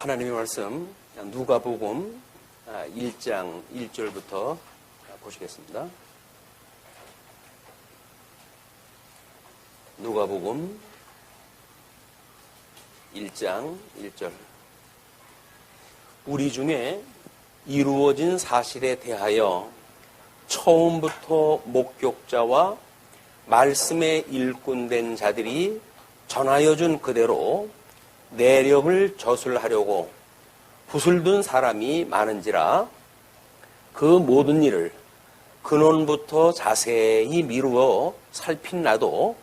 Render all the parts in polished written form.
하나님의 말씀 누가복음 1장 1절부터 보시겠습니다. 누가복음 1장 1절. 우리 중에 이루어진 사실에 대하여 처음부터 목격자와 말씀에 일꾼된 자들이 전하여 준 그대로 내력을 저술하려고 붓을 든 사람이 많은지라 그 모든 일을 근원부터 자세히 미루어 살핀 나도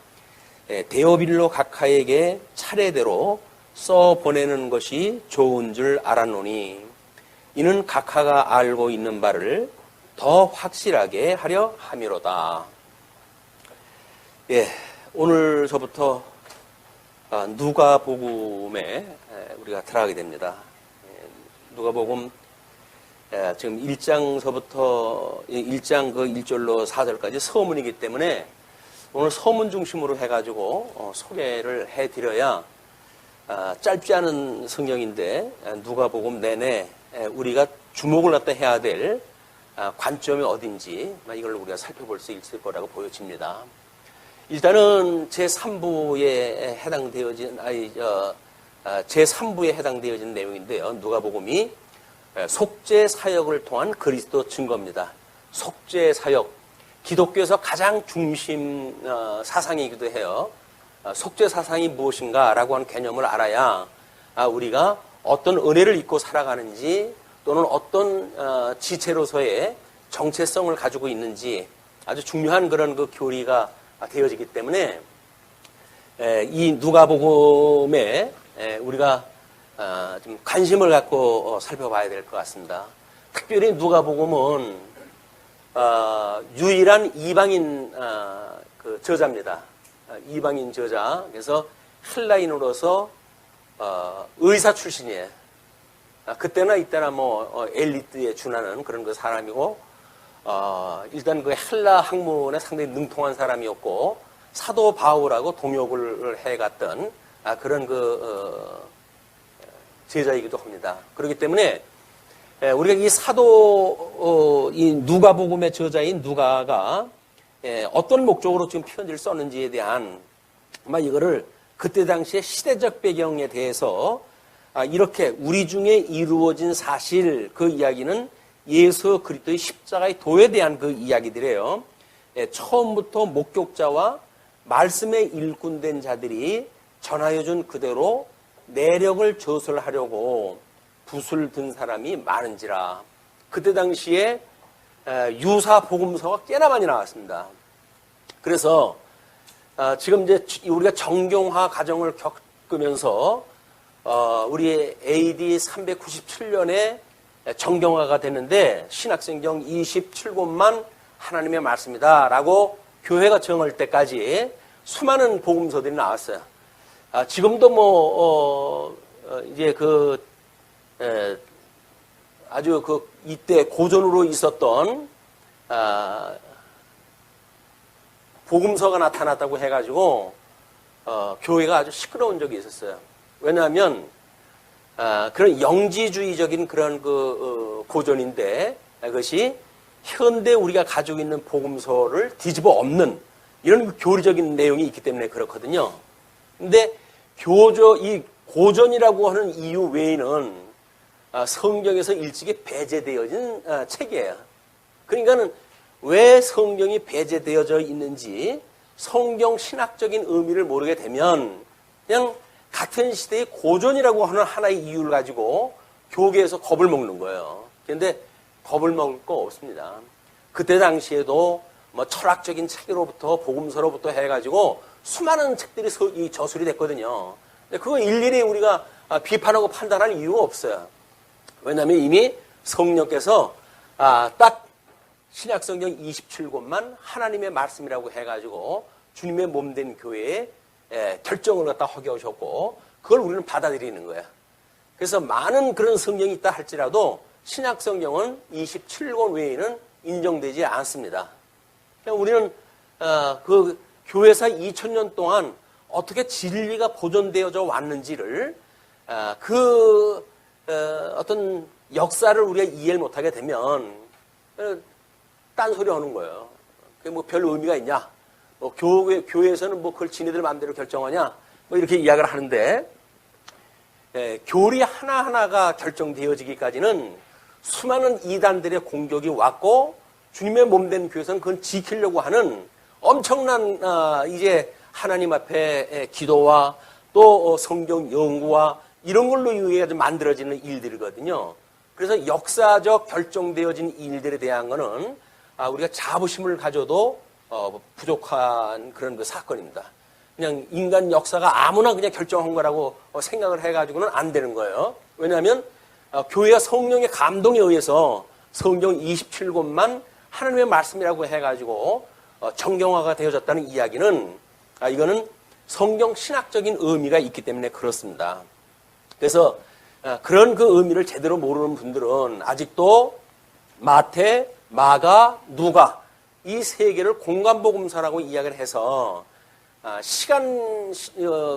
데오빌로 각하에게 차례대로 써보내는 것이 좋은 줄 알았노니 이는 각하가 알고 있는 바를 더 확실하게 하려 함이로다. 오늘서부터 누가복음에 우리가 들어가게 됩니다. 누가복음 지금 1장서부터 1장 그 1절로 4절까지 서문이기 때문에 오늘 서문 중심으로 해가지고 소개를 해드려야 짧지 않은 성경인데 누가복음 내내 우리가 주목을 갖다 해야 될 관점이 어딘지 이걸 우리가 살펴볼 수 있을 거라고 보여집니다. 일단은 제3부에 해당되어진 내용인데요. 누가복음이 속죄 사역을 통한 그리스도 증거입니다. 속죄 사역, 기독교에서 가장 중심 사상이기도 해요. 속죄 사상이 무엇인가라고 하는 개념을 알아야 우리가 어떤 은혜를 입고 살아가는지 또는 어떤 지체로서의 정체성을 가지고 있는지 아주 중요한 그런 그 교리가 되어지기 때문에 이 누가복음에 우리가 좀 관심을 갖고 살펴봐야 될 것 같습니다. 특별히 누가복음은 유일한 이방인 그 저자입니다. 이방인 저자. 그래서 헬라인으로서 의사 출신이에요. 그때나 이때나 엘리트에 준하는 그런 그 사람이고 일단 그 헬라 학문에 상당히 능통한 사람이었고 사도 바울하고 동역을 해갔던 그런 그 제자이기도 합니다. 그렇기 때문에 우리가 이 사도 이 누가복음의 저자인 누가가 어떤 목적으로 지금 편지를 썼는지에 대한 아마 이거를 그때 당시의 시대적 배경에 대해서 이렇게 우리 중에 이루어진 사실 그 이야기는 예수 그리스도의 십자가의 도에 대한 그 이야기들이에요. 처음부터 목격자와 말씀에 일꾼된 자들이 전하여 준 그대로 내력을 저술하려고 붓을 든 사람이 많은지라. 그때 당시에 유사 복음서가 꽤나 많이 나왔습니다. 그래서 지금 이제 우리가 정경화 과정을 겪으면서 우리 AD 397년에 정경화가 됐는데 신약성경 27권만 하나님의 말씀이다 라고 교회가 정할 때까지 수많은 복음서들이 나왔어요. 지금도 이제 아주 이때 고전으로 있었던 복음서가 나타났다고 해가지고 교회가 아주 시끄러운 적이 있었어요. 왜냐하면 그런 영지주의적인 그런 고전인데 그것이 현대 우리가 가지고 있는 복음서를 뒤집어 엎는 이런 교리적인 내용이 있기 때문에 그렇거든요. 근데 이 고전이라고 하는 이유 외에는 성경에서 일찍이 배제되어진 책이에요. 그러니까는 왜 성경이 배제되어져 있는지 성경 신학적인 의미를 모르게 되면 그냥 같은 시대의 고전이라고 하는 하나의 이유를 가지고 교계에서 겁을 먹는 거예요. 그런데 겁을 먹을 거 없습니다. 그때 당시에도 철학적인 책으로부터 복음서로부터 해가지고 수많은 책들이 저술이 됐거든요. 근데 그거 일일이 우리가 비판하고 판단할 이유가 없어요. 왜냐하면 이미 성령께서 딱 신약성경 27권만 하나님의 말씀이라고 해가지고 주님의 몸된 교회에 결정을 갖다 하게 하셨고 그걸 우리는 받아들이는 거야. 그래서 많은 그런 성경이 있다 할지라도 신약 성경은 27권 외에는 인정되지 않습니다. 우리는 그 교회사 2000년 동안 어떻게 진리가 보존되어져 왔는지를 그 어떤 역사를 우리가 이해를 못하게 되면 딴소리 하는 거예요. 그게 뭐 별 의미가 있냐? 뭐 교회에서는 뭐 그걸 지네들 마음대로 결정하냐? 뭐 이렇게 이야기를 하는데 교리 하나하나가 결정되어지기까지는 수많은 이단들의 공격이 왔고 주님의 몸된 교회에서는 그건 지키려고 하는 엄청난 이제 하나님 앞에 기도와 또 성경 연구와 이런 걸로 의해 만들어지는 일들이거든요. 그래서 역사적 결정되어진 일들에 대한 거는 우리가 자부심을 가져도 부족한 그런 그 사건입니다. 그냥 인간 역사가 아무나 그냥 결정한 거라고 생각을 해가지고는 안 되는 거예요. 왜냐하면 교회가 성령의 감동에 의해서 성경 27권만 하나님의 말씀이라고 해가지고 정경화가 되어졌다는 이야기는 이거는 성경 신학적인 의미가 있기 때문에 그렇습니다. 그래서 그런 그 의미를 제대로 모르는 분들은 아직도 마태, 마가, 누가 이 세 개를 공간복음서라고 이야기를 해서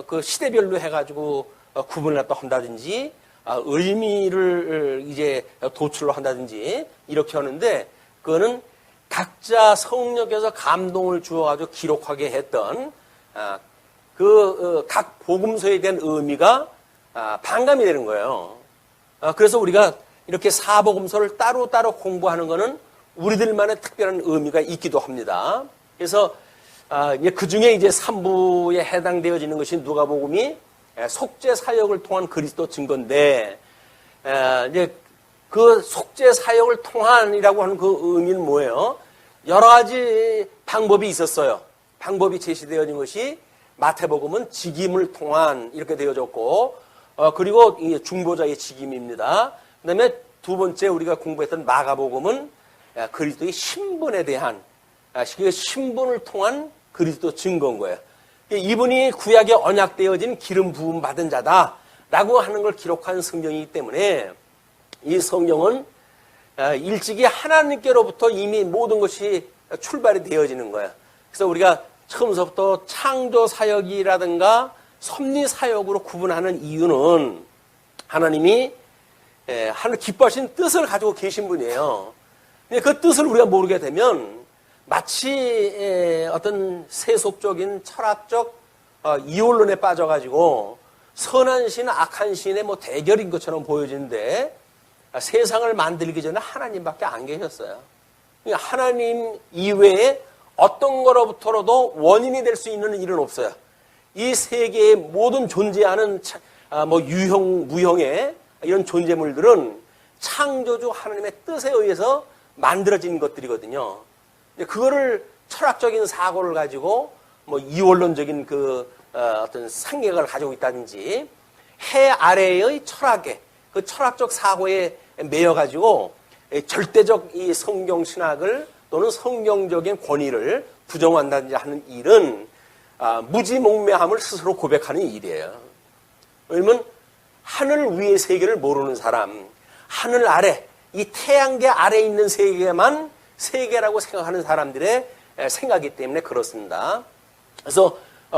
그 시대별로 해가지고 구분을 또 한다든지 의미를 이제 도출을 한다든지 이렇게 하는데 그거는 각자 성령께서 감동을 주어가지고 기록하게 했던 각 복음서에 대한 의미가 반감이 되는 거예요. 그래서 우리가 이렇게 사복음서를 따로따로 공부하는 거는 우리들만의 특별한 의미가 있기도 합니다. 그래서 그 중에 이제 3부에 해당되어지는 것이 누가복음이 속죄 사역을 통한 그리스도 증거인데 이제 그 속죄 사역을 통한이라고 하는 그 의미는 뭐예요? 여러 가지 방법이 있었어요. 방법이 제시되어진 것이 마태복음은 직임을 통한 이렇게 되어졌고 그리고 중보자의 직임입니다. 그다음에 두 번째 우리가 공부했던 마가복음은 그리스도의 신분에 대한 신분을 통한 그리스도 증거인 거예요. 이분이 구약에 언약되어진 기름 부음 받은 자다라고 하는 걸 기록한 성경이기 때문에 이 성경은 일찍이 하나님께로부터 이미 모든 것이 출발이 되어지는 거예요. 그래서 우리가 처음부터 창조 사역이라든가 섭리 사역으로 구분하는 이유는 하나님이 하늘 기뻐하신 뜻을 가지고 계신 분이에요. 그 뜻을 우리가 모르게 되면 마치 어떤 세속적인 철학적 이원론에 빠져가지고 선한 신, 악한 신의 뭐 대결인 것처럼 보여지는데 세상을 만들기 전에 하나님밖에 안 계셨어요. 하나님 이외에 어떤 거로부터라도 원인이 될 수 있는 일은 없어요. 이 세계의 모든 존재하는 뭐 유형, 무형의 이런 존재물들은 창조주 하나님의 뜻에 의해서 만들어진 것들이거든요. 그거를 철학적인 사고를 가지고 뭐 이원론적인 어떤 상계각을 가지고 있다든지 해 아래의 철학에 그 철학적 사고에 매여 가지고 절대적 이 성경 신학을 또는 성경적인 권위를 부정한다든지 하는 일은 무지몽매함을 스스로 고백하는 일이에요. 왜냐면 하늘 위의 세계를 모르는 사람, 하늘 아래 이 태양계 아래에 있는 세계만 세계라고 생각하는 사람들의 생각이기 때문에 그렇습니다. 그래서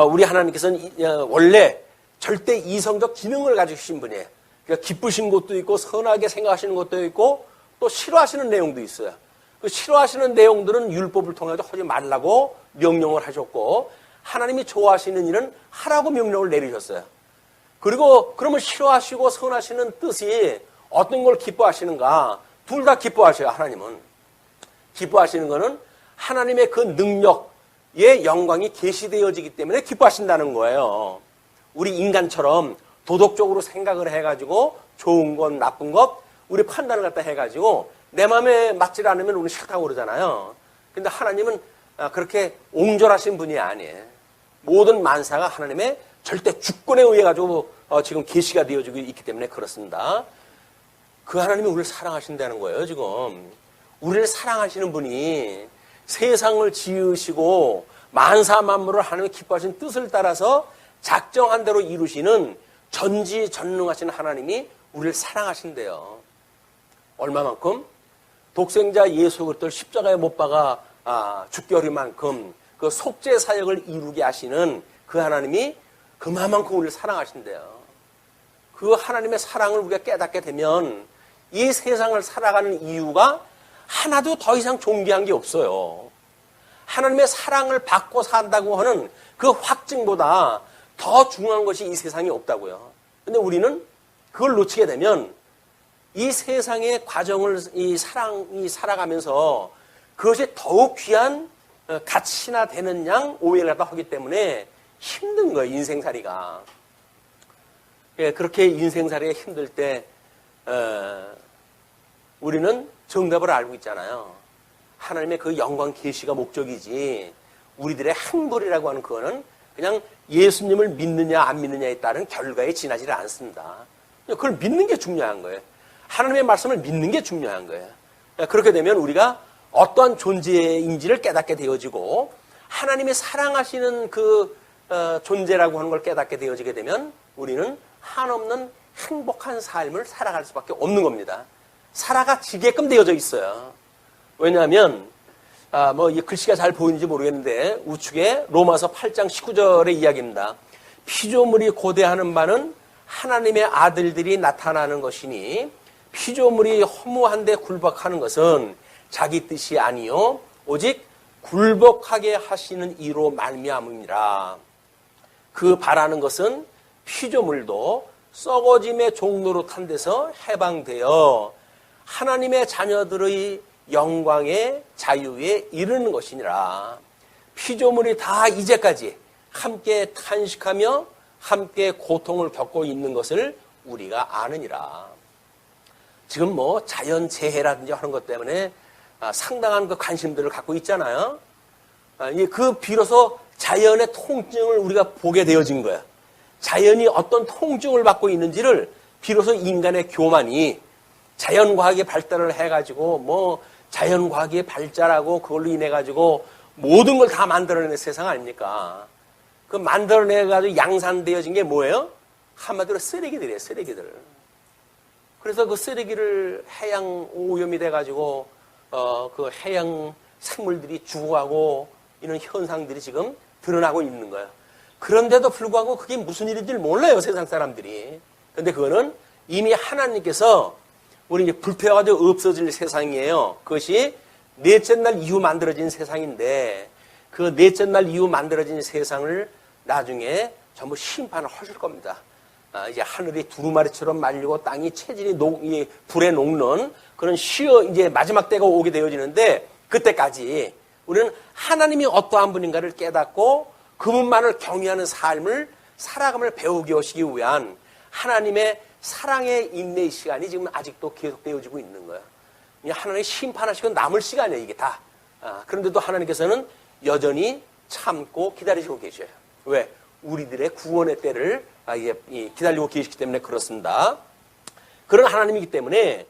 우리 하나님께서는 원래 절대 이성적 기능을 가지신 분이에요. 그러니까 기쁘신 것도 있고 선하게 생각하시는 것도 있고 또 싫어하시는 내용도 있어요. 그 싫어하시는 내용들은 율법을 통해서 하지 말라고 명령을 하셨고 하나님이 좋아하시는 일은 하라고 명령을 내리셨어요. 그리고 그러면 싫어하시고 선하시는 뜻이 어떤 걸 기뻐하시는가? 둘 다 기뻐하셔요. 하나님은. 기뻐하시는 것은 하나님의 그 능력의 영광이 계시되어지기 때문에 기뻐하신다는 거예요. 우리 인간처럼 도덕적으로 생각을 해가지고 좋은 것, 나쁜 것 우리 판단을 갖다 해가지고 내 마음에 맞지 않으면 우리 싫다고 그러잖아요. 근데 하나님은 그렇게 옹졸하신 분이 아니에요. 모든 만사가 하나님의 절대 주권에 의해 가지고 지금 계시가 되어지고 있기 때문에 그렇습니다. 그 하나님이 우리를 사랑하신다는 거예요. 지금 우리를 사랑하시는 분이 세상을 지으시고 만사 만물을 하나님의 기뻐하신 뜻을 따라서 작정한 대로 이루시는 전지전능하신 하나님이 우리를 사랑하신대요. 얼마만큼? 독생자 예수 그리스도를 십자가에 못 박아 죽게 하릴 만큼 그 속죄 사역을 이루게 하시는 그 하나님이 그만큼 우리를 사랑하신대요. 그 하나님의 사랑을 우리가 깨닫게 되면 이 세상을 살아가는 이유가 하나도 더 이상 존귀한 게 없어요. 하나님의 사랑을 받고 산다고 하는 그 확증보다 더 중요한 것이 이 세상에 없다고요. 근데 우리는 그걸 놓치게 되면 이 세상의 과정을 이 사랑이 살아가면서 그것이 더욱 귀한 가치나 되는 양 오해를 하기 때문에 힘든 거예요, 인생살이가. 예, 그렇게 인생살이가 힘들 때 우리는 정답을 알고 있잖아요. 하나님의 그 영광 계시가 목적이지 우리들의 행벌이라고 하는 그거는 그냥 예수님을 믿느냐 안 믿느냐에 따른 결과에 지나지를 않습니다. 그걸 믿는 게 중요한 거예요. 하나님의 말씀을 믿는 게 중요한 거예요. 그렇게 되면 우리가 어떠한 존재인지를 깨닫게 되어지고 하나님이 사랑하시는 그 존재라고 하는 걸 깨닫게 되어지게 되면 우리는 한없는 행복한 삶을 살아갈 수밖에 없는 겁니다. 살아가지게끔 되어져 있어요. 왜냐하면 이 글씨가 잘 보이는지 모르겠는데 우측에 로마서 8장 19절의 이야기입니다. 피조물이 고대하는 바는 하나님의 아들들이 나타나는 것이니 피조물이 허무한데 굴복하는 것은 자기 뜻이 아니요 오직 굴복하게 하시는 이로 말미암음이라. 그 바라는 것은 피조물도 썩어짐의 종로로 탄 데서 해방되어 하나님의 자녀들의 영광의 자유에 이르는 것이니라. 피조물이 다 이제까지 함께 탄식하며 함께 고통을 겪고 있는 것을 우리가 아느니라. 지금 자연재해라든지 하는 것 때문에 상당한 그 관심들을 갖고 있잖아요. 그 비로소 자연의 통증을 우리가 보게 되어진 거야. 자연이 어떤 통증을 받고 있는지를 비로소 인간의 교만이 자연과학의 발달을 해가지고 자연과학이 발달하고 그걸로 인해가지고 모든 걸 다 만들어내는 세상 아닙니까? 그 만들어내가지고 양산되어진 게 뭐예요? 한마디로 쓰레기들이에요, 쓰레기들. 그래서 그 쓰레기를 해양 오염이 돼가지고 그 해양 생물들이 죽어가고 이런 현상들이 지금 드러나고 있는 거예요. 그런데도 불구하고 그게 무슨 일인지 몰라요, 세상 사람들이. 그런데 그거는 이미 하나님께서 우리 이제 불태워가지고 없어질 세상이에요. 그것이 넷째 날 이후 만들어진 세상인데 그 넷째 날 이후 만들어진 세상을 나중에 전부 심판을 하실 겁니다. 이제 하늘이 두루마리처럼 말리고 땅이 체질이 불에 녹는 그런 이제 마지막 때가 오게 되어지는데 그때까지 우리는 하나님이 어떠한 분인가를 깨닫고 그분만을 경외하는 삶을 살아감을 배우게 하시기 위한 하나님의 사랑의 인내의 시간이 지금 아직도 계속되어지고 있는 거예요. 하나님이 심판하시고 남을 시간이에요, 이게 다. 그런데도 하나님께서는 여전히 참고 기다리시고 계셔요. 왜? 우리들의 구원의 때를 기다리고 계시기 때문에 그렇습니다. 그런 하나님이기 때문에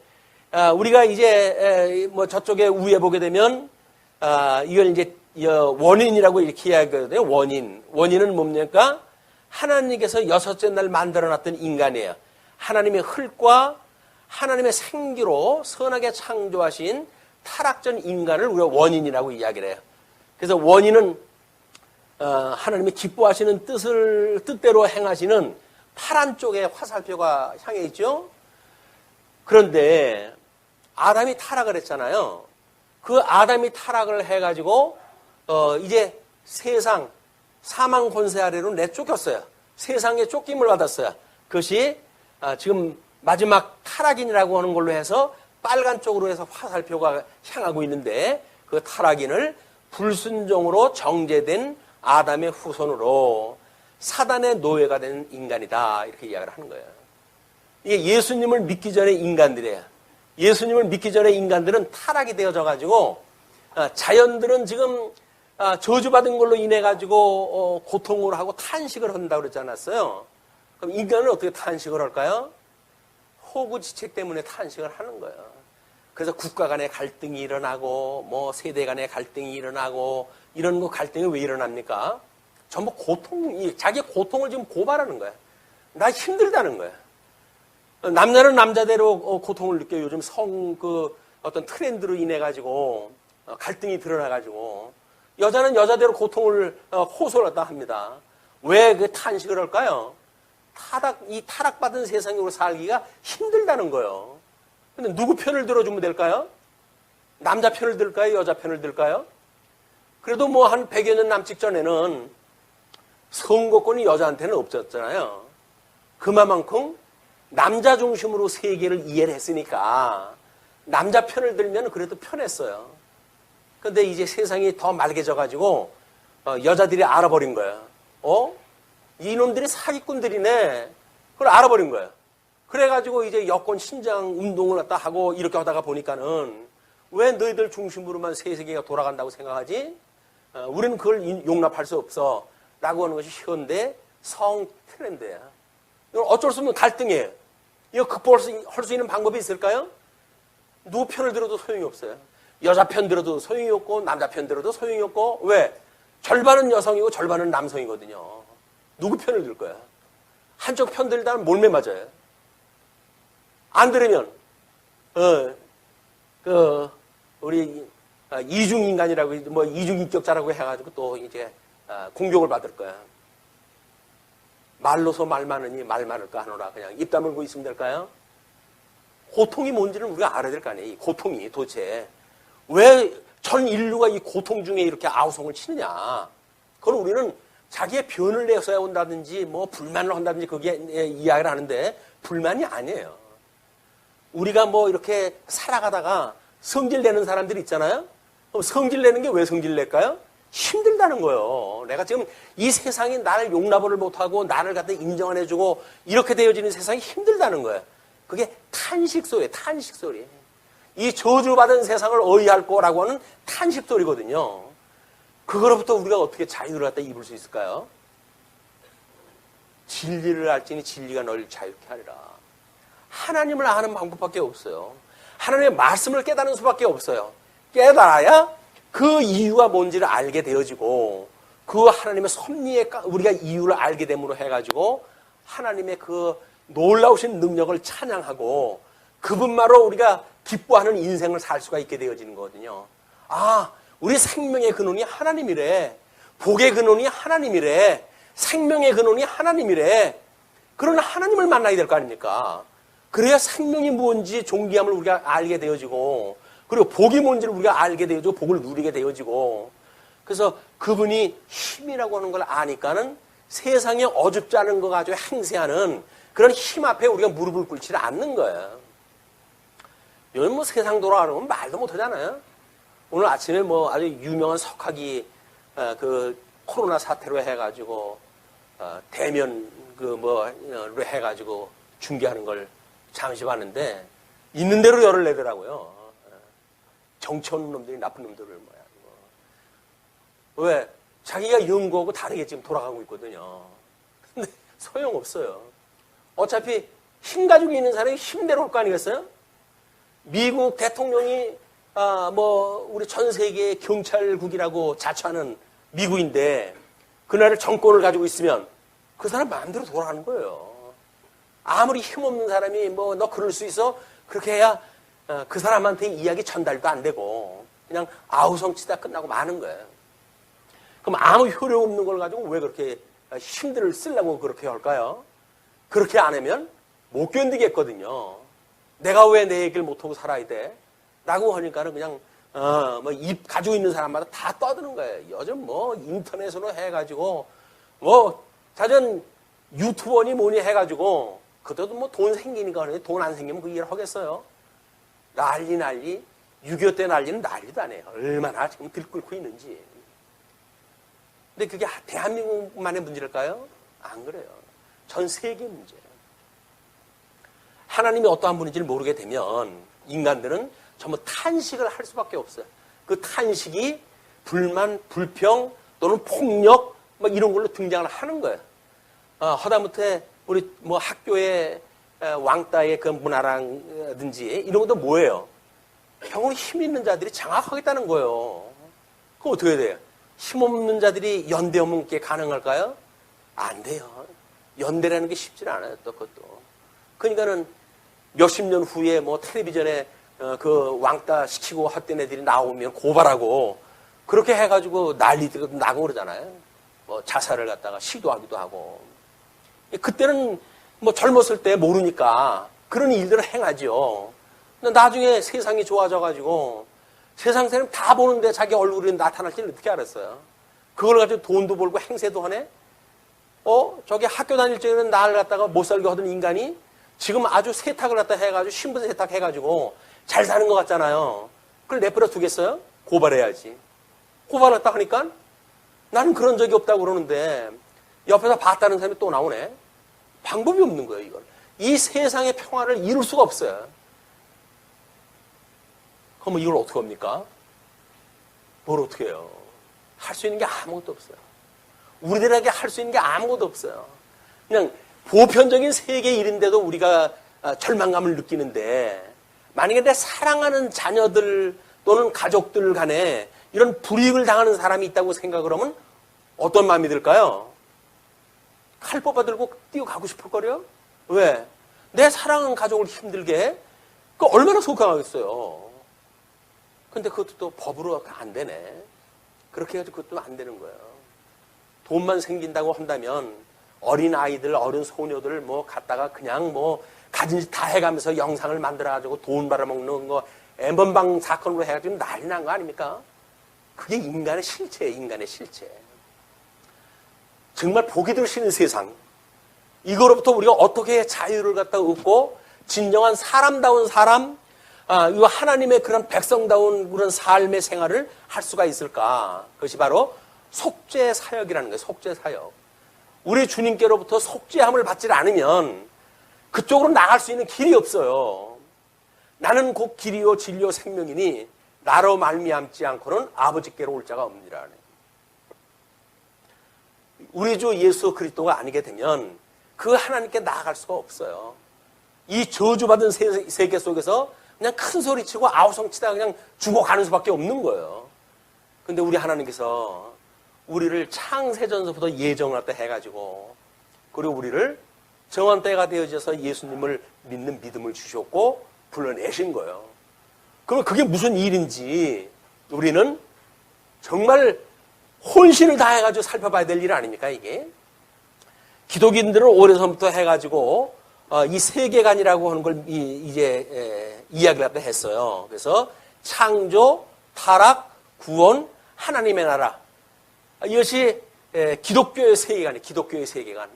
우리가 이제 저쪽에 위에 보게 되면 이걸 이제 원인이라고 이렇게 이야기하거든요. 원인은 뭡니까? 하나님께서 여섯째 날 만들어놨던 인간이에요. 하나님의 흙과 하나님의 생기로 선하게 창조하신 타락전 인간을 우리가 원인이라고 이야기를 해요. 그래서 원인은 하나님이 기뻐하시는 뜻대로 행하시는 파란 쪽에 화살표가 향해 있죠. 그런데 아담이 타락을 했잖아요. 그 아담이 타락을 해가지고 이제 세상 사망 권세 아래로 내쫓겼어요. 세상에 쫓김을 받았어요. 그것이 지금 마지막 타락인이라고 하는 걸로 해서 빨간 쪽으로 해서 화살표가 향하고 있는데 그 타락인을 불순종으로 정죄된 아담의 후손으로 사단의 노예가 된 인간이다 이렇게 이야기를 하는 거예요. 이게 예수님을 믿기 전의 인간들이에요. 예수님을 믿기 전의 인간들은 타락이 되어져 가지고 자연들은 지금 저주받은 걸로 인해 가지고 고통을 하고 탄식을 한다고 그러지 않았어요? 그럼 인간은 어떻게 탄식을 할까요? 호구지책 때문에 탄식을 하는 거예요. 그래서 국가 간의 갈등이 일어나고 세대 간의 갈등이 일어나고 이런 거 갈등이 왜 일어납니까? 전부 자기 고통을 지금 고발하는 거야. 나 힘들다는 거야. 남자는 남자대로 고통을 느껴요. 요즘 어떤 트렌드로 인해 가지고 갈등이 드러나 가지고 여자는 여자대로 고통을 호소를 합니다. 왜 그 탄식을 할까요? 이 타락받은 세상으로 살기가 힘들다는 거예요. 근데 누구 편을 들어주면 될까요? 남자 편을 들까요? 여자 편을 들까요? 그래도 뭐 한 100여 년 남짓 전에는 선거권이 여자한테는 없었잖아요. 그만큼 남자 중심으로 세계를 이해를 했으니까 남자 편을 들면 그래도 편했어요. 근데 이제 세상이 더 맑아져가지고 여자들이 알아버린 거예요. 이놈들이 사기꾼들이네. 그걸 알아버린 거예요. 그래가지고 이제 여권 신장 운동을 갖다 하고 이렇게 하다가 보니까는 왜 너희들 중심으로만 세계가 돌아간다고 생각하지? 우리는 그걸 용납할 수 없어. 라고 하는 것이 현대 성 트렌드야. 이건 어쩔 수 없는 갈등이에요. 이거 극복할 수 있는 방법이 있을까요? 누구 편을 들어도 소용이 없어요. 여자 편 들어도 소용이 없고 남자 편 들어도 소용이 없고 왜? 절반은 여성이고 절반은 남성이거든요. 누구 편을 들 거야? 한쪽 편 들다는 몰매 맞아요. 안 들으면 우리 이중인간이라고 뭐 이중인격자라고 해가지고 또 이제 공격을 받을 거야. 말로서 말 많으니 말 많을까 하노라. 그냥 입 다물고 있으면 될까요? 고통이 뭔지는 우리가 알아야 될 거 아니에요. 이 고통이 도대체 왜 전 인류가 이 고통 중에 이렇게 아우성을 치느냐. 그걸 우리는 자기의 변을 내서야 온다든지 뭐 불만을 한다든지 그게 이야기를 하는데 불만이 아니에요. 우리가 뭐 이렇게 살아가다가 성질 내는 사람들이 있잖아요. 그럼 성질 내는 게 왜 성질 낼까요? 힘들다는 거예요. 내가 지금 이 세상이 나를 용납을 못하고 나를 갖다 인정 안 해주고 이렇게 되어지는 세상이 힘들다는 거예요. 그게 탄식소리예요. 탄식소리. 이 저주받은 세상을 어이할 거라고 하는 탄식소리거든요. 그거로부터 우리가 어떻게 자유를 갖다 입을 수 있을까요? 진리를 알지니 진리가 너를 자유케 하리라. 하나님을 아는 방법밖에 없어요. 하나님의 말씀을 깨닫는 수밖에 없어요. 깨달아야 그 이유가 뭔지를 알게 되어지고 그 하나님의 섭리에 우리가 이유를 알게 됨으로 해가지고 하나님의 그 놀라우신 능력을 찬양하고 그분만으로 우리가 기뻐하는 인생을 살 수가 있게 되어지는 거거든요. 아, 우리 생명의 근원이 하나님이래. 복의 근원이 하나님이래. 생명의 근원이 하나님이래. 그런 하나님을 만나야 될 거 아닙니까? 그래야 생명이 뭔지 존귀함을 우리가 알게 되어지고 그리고 복이 뭔지를 우리가 알게 되어지고 복을 누리게 되어지고 그래서 그분이 힘이라고 하는 걸 아니까는 세상에 어줍지 않은 거 가지고 행세하는 그런 힘 앞에 우리가 무릎을 꿇지 않는 거예요. 요즘 뭐 세상 돌아가는 건 말도 못 하잖아요. 오늘 아침에 뭐 아주 유명한 석학이 그 코로나 사태로 해가지고 대면 로 해가지고 중계하는 걸 잠시 봤는데 있는 대로 열을 내더라고요. 정치 없는 놈들이 나쁜 놈들을 뭐야. 왜? 자기가 연구하고 다르게 지금 돌아가고 있거든요. 근데 소용없어요. 어차피 힘 가지고 있는 사람이 힘대로 올 거 아니겠어요? 미국 대통령이 우리 전 세계의 경찰국이라고 자처하는 미국인데 그날의 정권을 가지고 있으면 그 사람 마음대로 돌아가는 거예요. 아무리 힘없는 사람이 너 그럴 수 있어? 그렇게 해야 그 사람한테 이야기 전달도 안 되고 그냥 아우성 치다 끝나고 마는 거예요. 그럼 아무 효력 없는 걸 가지고 왜 그렇게 힘들을 쓰려고 그렇게 할까요? 그렇게 안 하면 못 견디겠거든요. 내가 왜 내 얘기를 못하고 살아야 돼? 라고 하니까는 그냥 입 가지고 있는 사람마다 다 떠드는 거예요. 요즘 인터넷으로 해가지고 자전 유튜버니 뭐니 해가지고 그때도 돈 생기니까 하는데 돈 안 생기면 그 일을 하겠어요? 난리 6.25 때 난리는 난리도 아니에요. 얼마나 지금 들끓고 있는지. 근데 그게 대한민국만의 문제일까요? 안 그래요. 전 세계 문제예요. 하나님이 어떠한 분인지를 모르게 되면 인간들은 전부 탄식을 할 수밖에 없어요. 그 탄식이 불만, 불평 또는 폭력 이런 걸로 등장을 하는 거예요. 하다못해 우리 학교의 왕따의 그 문화라든지 이런 것도 뭐예요? 평균 힘 있는 자들이 장악하겠다는 거예요. 그럼 어떻게 돼요? 힘없는 자들이 연대하면 게 가능할까요? 안 돼요. 연대라는 게 쉽지 않아요. 또 그것도. 그러니까는 몇십 년 후에 텔레비전에 그 왕따 시키고 헛된 애들이 나오면 고발하고 그렇게 해가지고 난리 나고 그러잖아요. 자살을 갖다가 시도하기도 하고. 그때는 뭐 젊었을 때 모르니까 그런 일들을 행하죠. 근데 나중에 세상이 좋아져가지고 세상 사람 다 보는데 자기 얼굴이 나타날지는 어떻게 알았어요? 그걸 가지고 돈도 벌고 행세도 하네? 저기 학교 다닐 적에는 나를 갖다가 못 살게 하던 인간이 지금 아주 세탁을 갖다 해가지고 신분 세탁 해가지고 잘 사는 것 같잖아요. 그걸 내버려 두겠어요? 고발해야지. 고발을 갖다 하니까 나는 그런 적이 없다고 그러는데 옆에서 봤다는 사람이 또 나오네. 방법이 없는 거예요, 이걸. 이 세상의 평화를 이룰 수가 없어요. 그럼 이걸 어떻게 합니까? 뭘 어떻게 해요? 할 수 있는 게 아무것도 없어요. 우리들에게 할 수 있는 게 아무것도 없어요. 그냥 보편적인 세계 일인데도 우리가 절망감을 느끼는데 만약에 내 사랑하는 자녀들 또는 가족들 간에 이런 불이익을 당하는 사람이 있다고 생각을 하면 어떤 마음이 들까요? 칼 뽑아들고 뛰어가고 싶을 거려? 왜? 내 사랑하는 가족을 힘들게 해? 그 얼마나 속상하겠어요. 근데 그것도 또 법으로 안 되네. 그렇게 해가지고 그것도 안 되는 거예요. 돈만 생긴다고 한다면 어린 아이들, 어린 소녀들 뭐 갖다가 그냥 뭐 가진 짓 다 해가면서 영상을 만들어가지고 돈 벌어먹는 거 엠번방 사건으로 해가지고 난리 난 거 아닙니까? 그게 인간의 실체예요, 인간의 실체. 정말 보기 드시는 세상. 이거로부터 우리가 어떻게 자유를 갖다 얻고 진정한 사람다운 사람, 이 하나님의 그런 백성다운 그런 삶의 생활을 할 수가 있을까? 그것이 바로 속죄 사역이라는 거예요. 속죄 사역. 우리 주님께로부터 속죄함을 받지 않으면 그쪽으로 나갈 수 있는 길이 없어요. 나는 곧 길이요 진리요 생명이니 나로 말미암지 않고는 아버지께로 올 자가 없느니라. 우리 주 예수 그리스도가 아니게 되면 그 하나님께 나아갈 수가 없어요. 이 저주받은 세계 속에서 그냥 큰 소리치고 아우성치다가 그냥 죽어가는 수밖에 없는 거예요. 근데 우리 하나님께서 우리를 창세전서부터 예정을 갖다 해가지고 그리고 우리를 정한 때가 되어져서 예수님을 믿는 믿음을 주셨고 불러내신 거예요. 그러면 그게 무슨 일인지 우리는 정말 혼신을 다해가지고 살펴봐야 될 일 아닙니까 이게? 기독인들은 오래전부터 해가지고 이 세계관이라고 하는 걸 이제 이야기를 갖다 했어요. 그래서 창조, 타락, 구원, 하나님의 나라. 이것이 기독교의 세계관이에요. 기독교의 세계관.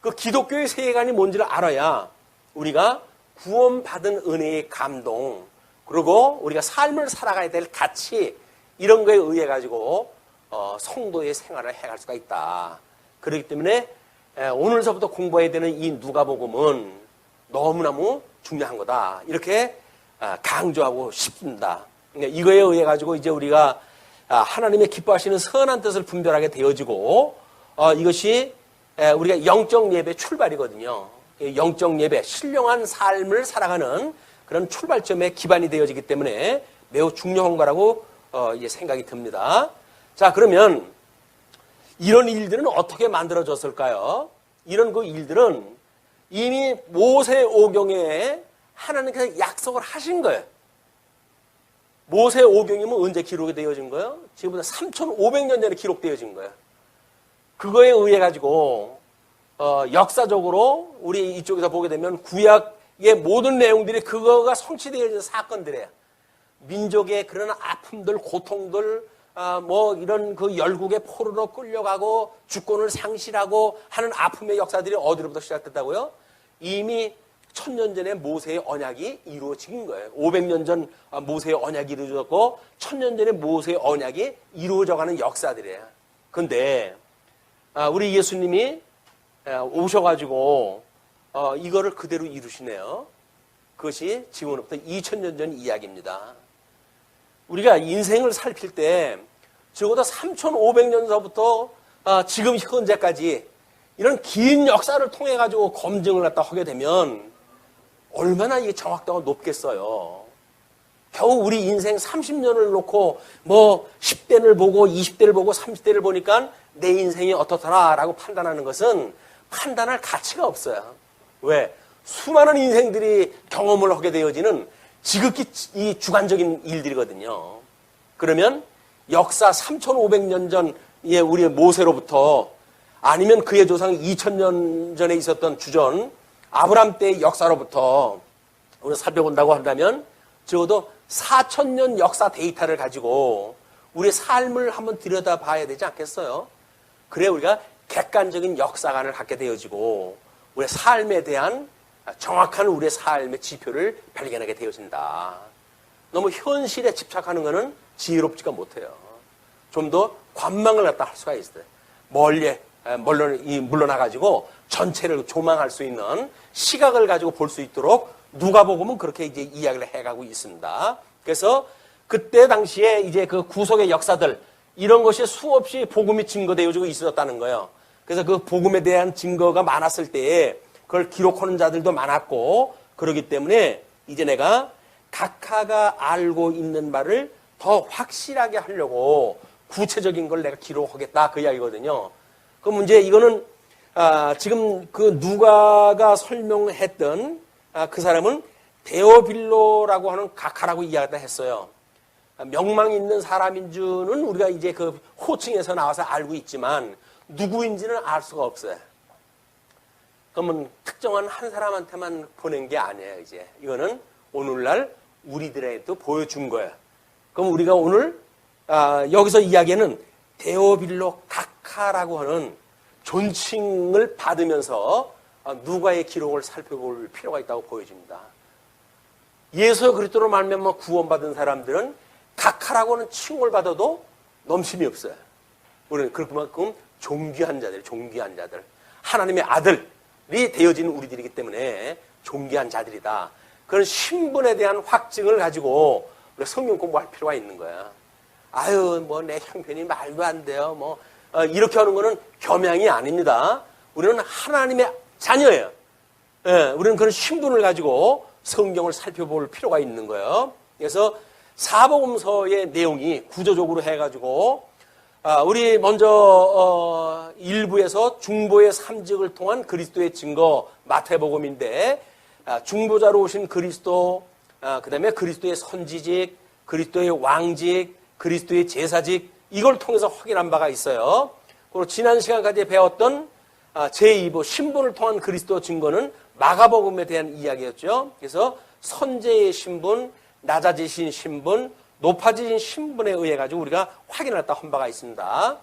그 기독교의 세계관이 뭔지를 알아야 우리가 구원받은 은혜의 감동, 그리고 우리가 삶을 살아가야 될 가치, 이런 거에 의해 가지고 성도의 생활을 해갈 수가 있다. 그렇기 때문에 오늘서부터 공부해야 되는 이 누가복음은 너무너무 중요한 거다. 이렇게 강조하고 싶습니다. 이거에 의해 가지고 이제 우리가 하나님의 기뻐하시는 선한 뜻을 분별하게 되어지고 이것이 우리가 영적 예배 출발이거든요. 영적 예배, 신령한 삶을 살아가는 그런 출발점의 기반이 되어지기 때문에 매우 중요한 거라고 생각이 듭니다. 자, 그러면 이런 일들은 어떻게 만들어졌을까요? 이런 그 일들은 이미 모세오경에 하나님께서 약속을 하신 거예요. 모세오경이면 언제 기록이 되어진 거예요? 지금부터 3,500년 전에 기록되어진 거예요. 그거에 의해 가지고 역사적으로 우리 이쪽에서 보게 되면 구약의 모든 내용들이 그거가 성취되어진 사건들이에요. 민족의 그런 아픔들, 고통들, 뭐 이런 그 열국의 포로로 끌려가고 주권을 상실하고 하는 아픔의 역사들이 어디로부터 시작됐다고요? 이미 1000년 전에 모세의 언약이 이루어진 거예요. 500년 전 모세의 언약이 이루어졌고 1000년 전에 모세의 언약이 이루어져가는 역사들이에요. 그런데 우리 예수님이 오셔가지고 이거를 그대로 이루시네요. 그것이 지금부터 2000년 전 이야기입니다. 우리가 인생을 살필 때 적어도 3,500년서부터 지금 현재까지 이런 긴 역사를 통해 가지고 검증을 갖다 하게 되면 얼마나 이게 정확도가 높겠어요. 겨우 우리 인생 30년을 놓고 뭐 10대를 보고 20대를 보고 30대를 보니까 내 인생이 어떻더라라고 판단하는 것은 판단할 가치가 없어요. 왜? 수많은 인생들이 경험을 하게 되어지는 지극히 이 주관적인 일들이거든요. 그러면 역사 3,500년 전에 우리의 모세로부터 아니면 그의 조상 2000년 전에 있었던 주전 아브람 때의 역사로부터 우리가 살펴본다고 한다면 적어도 4000년 역사 데이터를 가지고 우리의 삶을 한번 들여다봐야 되지 않겠어요? 그래 우리가 객관적인 역사관을 갖게 되어지고 우리의 삶에 대한 정확한 우리의 삶의 지표를 발견하게 되어진다. 너무 현실에 집착하는 것은 지혜롭지가 못해요. 좀 더 관망을 갖다 할 수가 있어요. 물러나가지고 전체를 조망할 수 있는 시각을 가지고 볼 수 있도록 누가복음은 그렇게 이제 이야기를 해가고 있습니다. 그래서 그때 당시에 이제 그 구속의 역사들 이런 것이 수없이 복음이 증거되어지고 있었다는 거예요. 그래서 그 복음에 대한 증거가 많았을 때에 그걸 기록하는 자들도 많았고 그러기 때문에 이제 내가 각하가 알고 있는 바를 더 확실하게 하려고 구체적인 걸 내가 기록하겠다 그 이야기거든요. 그 문제 이거는 지금 그 누가가 설명했던 그 사람은 데오빌로라고 하는 각하라고 이야기를 했어요. 명망 있는 사람인 줄은 우리가 이제 그 호칭에서 나와서 알고 있지만 누구인지는 알 수가 없어요. 그러면 특정한 한 사람한테만 보낸 게 아니에요. 이제 이거는 오늘날 우리들에게도 보여준 거예요. 그럼 우리가 오늘 여기서 이야기는 데오빌로 각하라고 하는 존칭을 받으면서 누가의 기록을 살펴볼 필요가 있다고 보여집니다. 예수 그리스도로 말미암아 구원받은 사람들은 각하라고 하는 칭호를 받아도 넘심이 없어요. 우리는 그만큼 존귀한 자들, 하나님의 아들이 되어진 우리들이기 때문에 존귀한 자들이다. 그런 신분에 대한 확증을 가지고 우리가 성경 공부할 필요가 있는 거야. 아유, 뭐 내 형편이 말도 안 돼요. 이렇게 하는 거는 겸양이 아닙니다. 우리는 하나님의 자녀예요. 예, 우리는 그런 신분을 가지고 성경을 살펴볼 필요가 있는 거예요. 그래서 사복음서의 내용이 구조적으로 해가지고 우리 먼저 일부에서 중보의 삼직을 통한 그리스도의 증거 마태복음인데 중보자로 오신 그리스도, 그 다음에 그리스도의 선지직, 그리스도의 왕직, 그리스도의 제사직 이걸 통해서 확인한 바가 있어요. 그리고 지난 시간까지 배웠던 제2부 신분을 통한 그리스도 증거는 마가복음에 대한 이야기였죠. 그래서 선제의 신분, 낮아지신 신분, 높아지신 신분에 의해 가지고 우리가 확인했다 한 바가 있습니다.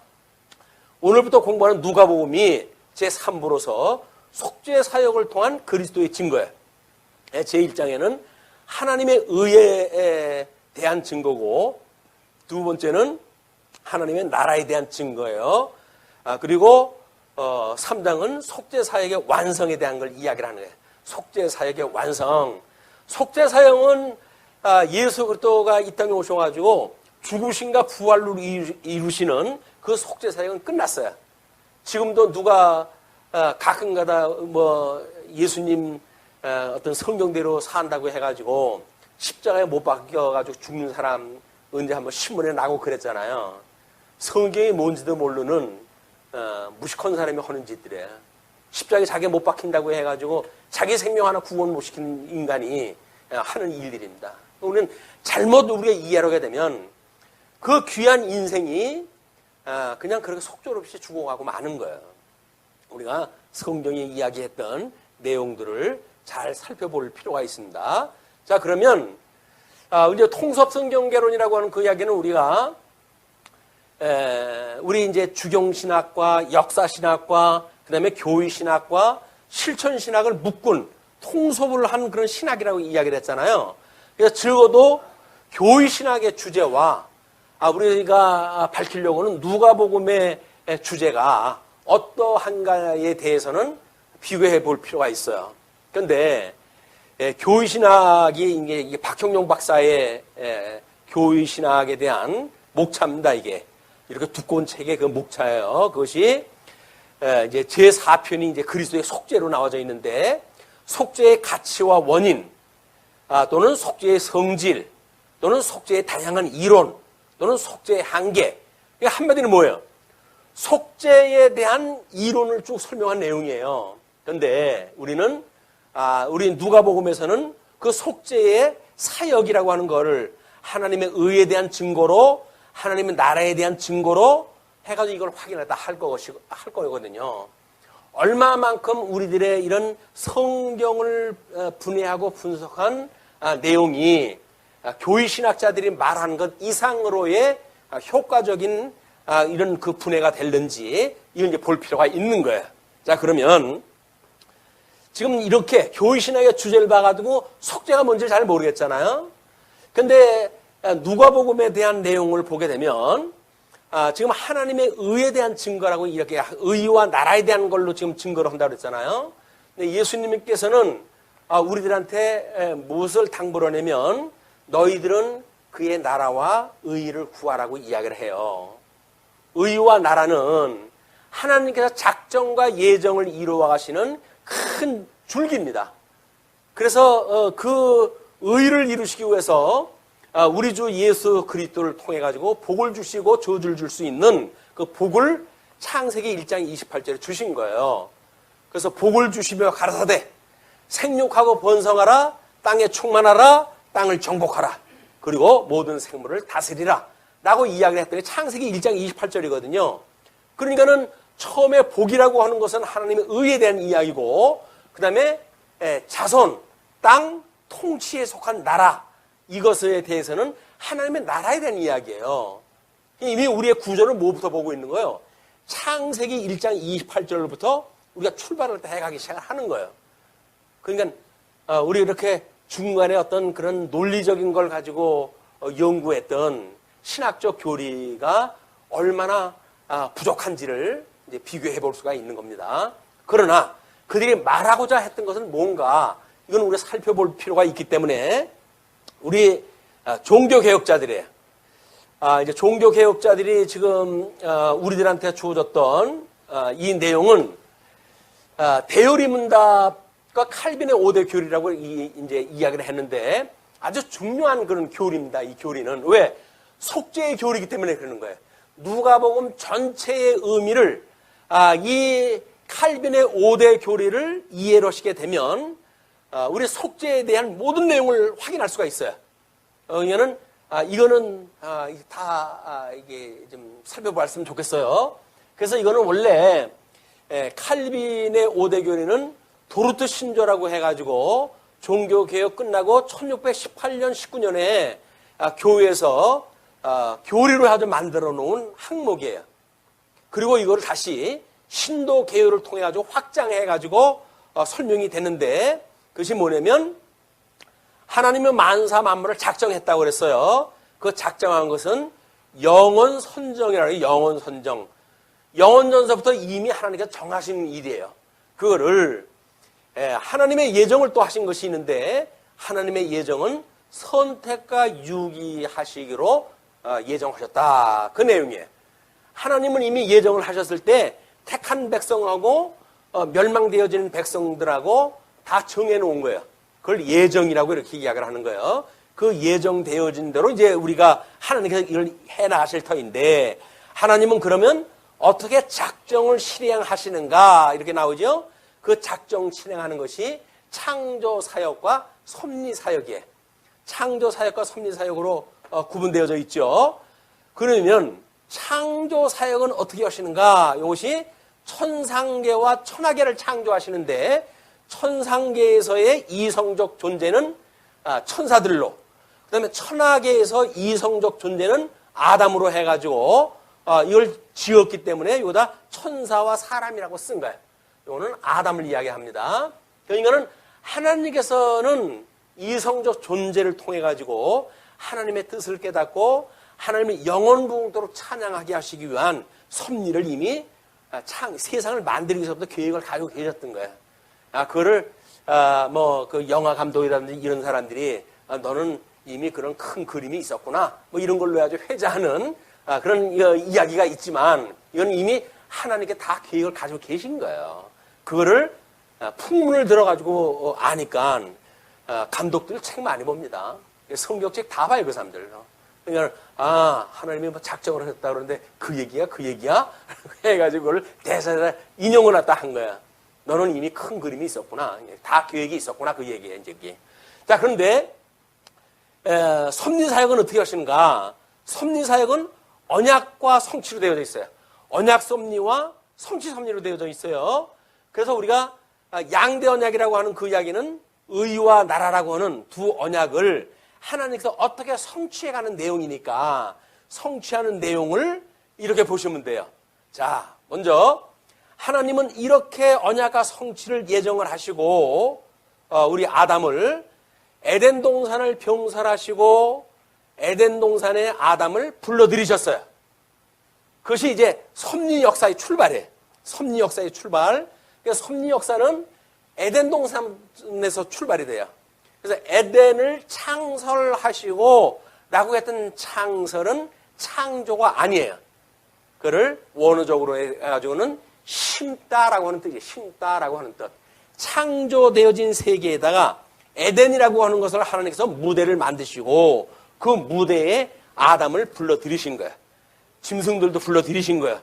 오늘부터 공부하는 누가복음이 제3부로서 속죄 사역을 통한 그리스도의 증거예요. 제1장에는 하나님의 의에 대한 증거고 두 번째는 하나님의 나라에 대한 증거예요. 그리고 3장은 속죄 사역의 완성에 대한 걸 이야기를 하는 거예요. 속죄 사역의 완성. 속죄 사역은 예수 그리스도가 이 땅에 오셔가지고 죽으심과 부활로 이루시는 그 속죄 사역은 끝났어요. 지금도 누가 가끔가다 예수님 어떤 성경대로 산다고 해가지고 십자가에 못 박혀가지고 죽는 사람 언제 한번 신문에 나고 그랬잖아요. 성경이 뭔지도 모르는 무식한 사람이 하는 짓들이에요. 십자가에 자기 못 박힌다고 해가지고 자기 생명 하나 구원 못 시키는 인간이 하는 일들입니다. 우리는 잘못 우리가 이해하게 되면 그 귀한 인생이 그냥 그렇게 속절없이 죽어가고 마는 거예요. 우리가 성경이 이야기했던 내용들을 잘 살펴볼 필요가 있습니다. 자, 그러면 이제 통섭성경개론이라고 하는 그 이야기는 우리가 우리 이제 주경신학과 역사신학과 그다음에 교의신학과 실천신학을 묶은 통섭을 한 그런 신학이라고 이야기를 했잖아요. 그래서 적어도 교의신학의 주제와 우리가 밝히려고 하는 누가복음의 주제가 어떠한가에 대해서는 비교해 볼 필요가 있어요. 그런데 교의신학이 이게 박형룡 박사의 교의신학에 대한 목차입니다. 이게 이렇게 두꺼운 책의 그 목차예요. 그것이 이제 제4편이 이제 그리스도의 속죄로 나와져 있는데 속죄의 가치와 원인 또는 속죄의 성질 또는 속죄의 다양한 이론 또는 속죄의 한계. 한마디로 뭐예요? 속죄에 대한 이론을 쭉 설명한 내용이에요. 그런데 우리는 우리 누가복음에서는 그 속죄의 사역이라고 하는 것을 하나님의 의에 대한 증거로 하나님의 나라에 대한 증거로 해가지고 이걸 확인하다 할 거거든요. 얼마만큼 우리들의 이런 성경을 분해하고 분석한 내용이 교회 신학자들이 말하는 것 이상으로의 효과적인 이런 그 분해가 됐는지 이걸 이제 볼 필요가 있는 거예요. 자, 그러면 지금 이렇게 교회 신학의 주제를 봐가지고 속죄가 뭔지 잘 모르겠잖아요. 근데 누가복음에 대한 내용을 보게 되면 지금 하나님의 의에 대한 증거라고 이렇게 의와 나라에 대한 걸로 지금 증거를 한다고 그랬잖아요. 근데 예수님께서는 우리들한테 무엇을 당부하냐면 너희들은 그의 나라와 의를 구하라고 이야기를 해요. 의와 나라는 하나님께서 작정과 예정을 이루어 가시는 큰 줄기입니다. 그래서 그 의를 이루시기 위해서 우리 주 예수 그리스도를 통해 가지고 복을 주시고 저주를 줄 수 있는 그 복을 창세기 1장 28절에 주신 거예요. 그래서 복을 주시며 가라사대 생육하고 번성하라 땅에 충만하라 땅을 정복하라 그리고 모든 생물을 다스리라 라고 이야기를 했더니 창세기 1장 28절이거든요. 그러니까는 처음에 복이라고 하는 것은 하나님의 의에 대한 이야기고 그 다음에 자손, 땅, 통치에 속한 나라 이것에 대해서는 하나님의 나라에 대한 이야기예요. 이미 우리의 구조를 뭐부터 보고 있는 거예요? 창세기 1장 28절부터 우리가 출발할 때 해가기 시작을 하는 거예요. 그러니까 우리 이렇게 중간에 어떤 그런 논리적인 걸 가지고 연구했던 신학적 교리가 얼마나 부족한지를 이제 비교해 볼 수가 있는 겁니다. 그러나 그들이 말하고자 했던 것은 뭔가 이건 우리가 살펴볼 필요가 있기 때문에 우리 종교개혁자들이에요. 이제 종교개혁자들이 지금 우리들한테 주어졌던 이 내용은 대요리 문답과 칼빈의 5대 교리라고 이제 이야기를 했는데 아주 중요한 그런 교리입니다. 이 교리는 왜? 속죄의 교리이기 때문에 그러는 거예요. 누가복음 전체의 의미를 이 칼빈의 5대 교리를 이해를 하시게 되면 우리 속죄에 대한 모든 내용을 확인할 수가 있어요. 그러면은 이거는 다 이게 좀 살펴봤으면 좋겠어요. 그래서 이거는 원래 칼빈의 5대 교리는 도르트 신조라고 해가지고 종교개혁 끝나고 1618년 19년에 교회에서 교리로 아주 만들어 놓은 항목이에요. 그리고 이거를 다시 신도 개요를 통해 가지고 확장해 가지고 설명이 되는데 그것이 뭐냐면 하나님은 만사 만물을 작정했다고 그랬어요. 그 작정한 것은 영원 선정이라는 영원 선정. 영원 전서부터 이미 하나님께서 정하신 일이에요. 그거를 하나님의 예정을 또 하신 것이 있는데 하나님의 예정은 선택과 유기하시기로 예정하셨다. 그 내용이에요. 하나님은 이미 예정을 하셨을 때 택한 백성하고 멸망되어지는 백성들하고 다 정해놓은 거예요. 그걸 예정이라고 이렇게 이야기를 하는 거예요. 그 예정되어진 대로 이제 우리가 하나님께서 이걸 해나가실 터인데 하나님은 그러면 어떻게 작정을 실행하시는가 이렇게 나오죠. 그 작정 실행하는 것이 창조사역과 섭리사역이에요. 창조사역과 섭리사역으로 구분되어져 있죠. 그러면 창조사역은 어떻게 하시는가? 이것이 천상계와 천하계를 창조하시는데 천상계에서의 이성적 존재는 천사들로 그 다음에 천하계에서 이성적 존재는 아담으로 해가지고 이걸 지었기 때문에 이거다 천사와 사람이라고 쓴 거예요. 이거는 아담을 이야기합니다. 그러니까는 하나님께서는 이성적 존재를 통해 가지고 하나님의 뜻을 깨닫고 하나님의 영원부흥도록 찬양하게 하시기 위한 섭리를 이미 세상을 만들기 전부터 계획을 가지고 계셨던 거예요. 그거를 그 영화 감독이라든지 이런 사람들이 너는 이미 그런 큰 그림이 있었구나 뭐 이런 걸로 아주 회자하는 그런 이야기가 있지만 이건 이미 하나님께 다 계획을 가지고 계신 거예요. 그거를 풍문을 들어가지고 아니까 감독들 책 많이 봅니다. 성경책 다 봐요, 그 사람들. 그러니까 하나님이 뭐 작정을 했다 그러는데 그 얘기야 해가지고 그걸 대사에 인용을 갖다 한 거야. 너는 이미 큰 그림이 있었구나. 다 계획이 있었구나. 그 얘기예요, 이제 그게. 자, 그런데 섭리사역은 어떻게 하시는가? 섭리사역은 언약과 성취로 되어져 있어요. 언약 섭리와 성취 섭리로 되어져 있어요. 그래서 우리가 양대 언약이라고 하는 그 이야기는 의와 나라라고 하는 두 언약을 하나님께서 어떻게 성취해가는 내용이니까 성취하는 내용을 이렇게 보시면 돼요. 자, 먼저 하나님은 이렇게 언약과 성취를 예정을 하시고 우리 아담을 에덴 동산을 병설하시고 에덴 동산에 아담을 불러들이셨어요. 그것이 이제 섭리 역사의 출발이에요. 섭리 역사의 출발. 그래서 섭리 역사는 에덴 동산에서 출발이 돼요. 그래서 에덴을 창설하시고 라고 했던 창설은 창조가 아니에요. 그를 원어적으로 해가지고는 심다라고 하는 뜻이에요. 심다라고 하는 뜻. 창조되어진 세계에다가 에덴이라고 하는 것을 하나님께서 무대를 만드시고 그 무대에 아담을 불러들이신 거예요. 짐승들도 불러들이신 거예요.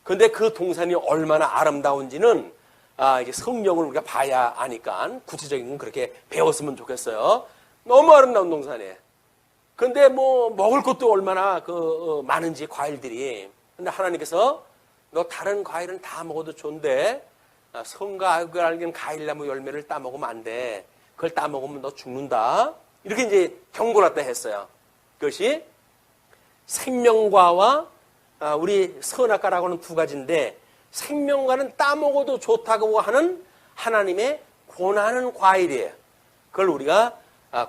그런데 그 동산이 얼마나 아름다운지는 이제 성경을 우리가 봐야 아니까 구체적인 건 그렇게 배웠으면 좋겠어요. 너무 아름다운 동산이에요. 그런데 뭐 먹을 것도 얼마나 많은지 과일들이. 근데 하나님께서 너 다른 과일은 다 먹어도 좋은데 성과 악을 알기는 과일나무 열매를 따먹으면 안 돼. 그걸 따먹으면 너 죽는다. 이렇게 이제 경고를 다 했어요. 그것이 생명과와 우리 선악과라고 하는 두 가지인데 생명과는 따먹어도 좋다고 하는 하나님의 권하는 과일이에요. 그걸 우리가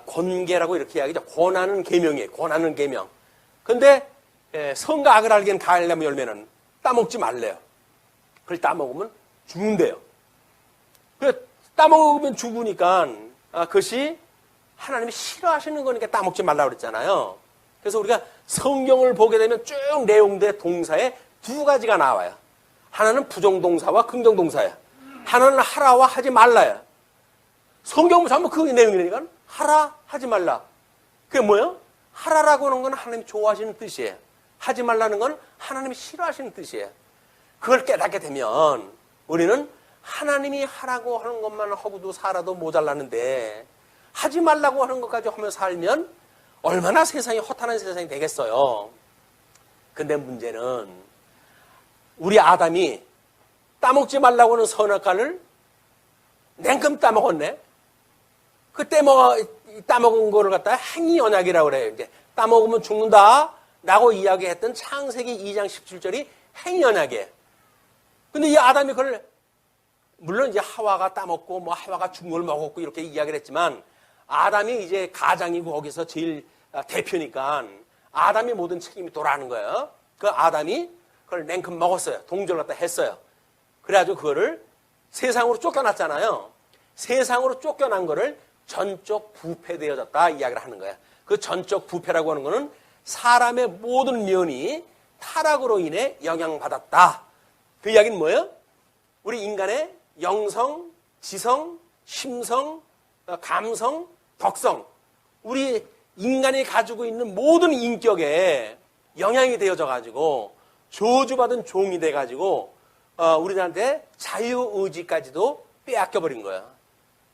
권계라고 이렇게 이야기하죠. 권하는 계명이에요. 권하는 계명. 그런데 선과 악을 알기는 과일나무 열매는 따먹지 말래요. 그걸 따먹으면 죽는데요. 그래 따먹으면 죽으니까 그것이 하나님이 싫어하시는 거니까 따먹지 말라고 그랬잖아요. 그래서 우리가 성경을 보게 되면 쭉 내용대 동사에 두 가지가 나와요. 하나는 부정동사와 긍정동사예요. 하나는 하라와 하지 말라예요. 성경 전부 그 내용이니까 하라, 하지 말라. 그게 뭐예요? 하라라고 하는 건 하나님이 좋아하시는 뜻이에요. 하지 말라는 건 하나님이 싫어하시는 뜻이에요. 그걸 깨닫게 되면 우리는 하나님이 하라고 하는 것만 하고도 살아도 모자라는데 하지 말라고 하는 것까지 하며 살면 얼마나 세상이 허탄한 세상이 되겠어요. 근데 문제는 우리 아담이 따먹지 말라고 하는 선악과를 냉큼 따먹었네. 그 따먹은 거를 갖다가 행위 언약이라고 그래요. 이제 따먹으면 죽는다 라고 이야기했던 창세기 2장 17절이 행위 언약이에요. 근데 이 아담이 그걸 물론 이제 하와가 따먹고 뭐 하와가 죽은 걸 먹었고 이렇게 이야기를 했지만 아담이 이제 가장이고 거기서 제일 대표니까 아담이 모든 책임이 돌아가는 거예요. 그 아담이 그걸 냉큼 먹었어요. 동조를 갖다 했어요. 그래가지고 그거를 세상으로 쫓겨났잖아요. 세상으로 쫓겨난 거를 전적 부패되어졌다 이야기를 하는 거예요. 그 전적 부패라고 하는 거는 사람의 모든 면이 타락으로 인해 영향받았다. 그 이야기는 뭐예요? 우리 인간의 영성, 지성, 심성, 감성, 덕성, 우리 인간이 가지고 있는 모든 인격에 영향이 되어져 가지고 저주받은 종이 돼 가지고 우리한테 자유의지까지도 빼앗겨 버린 거야.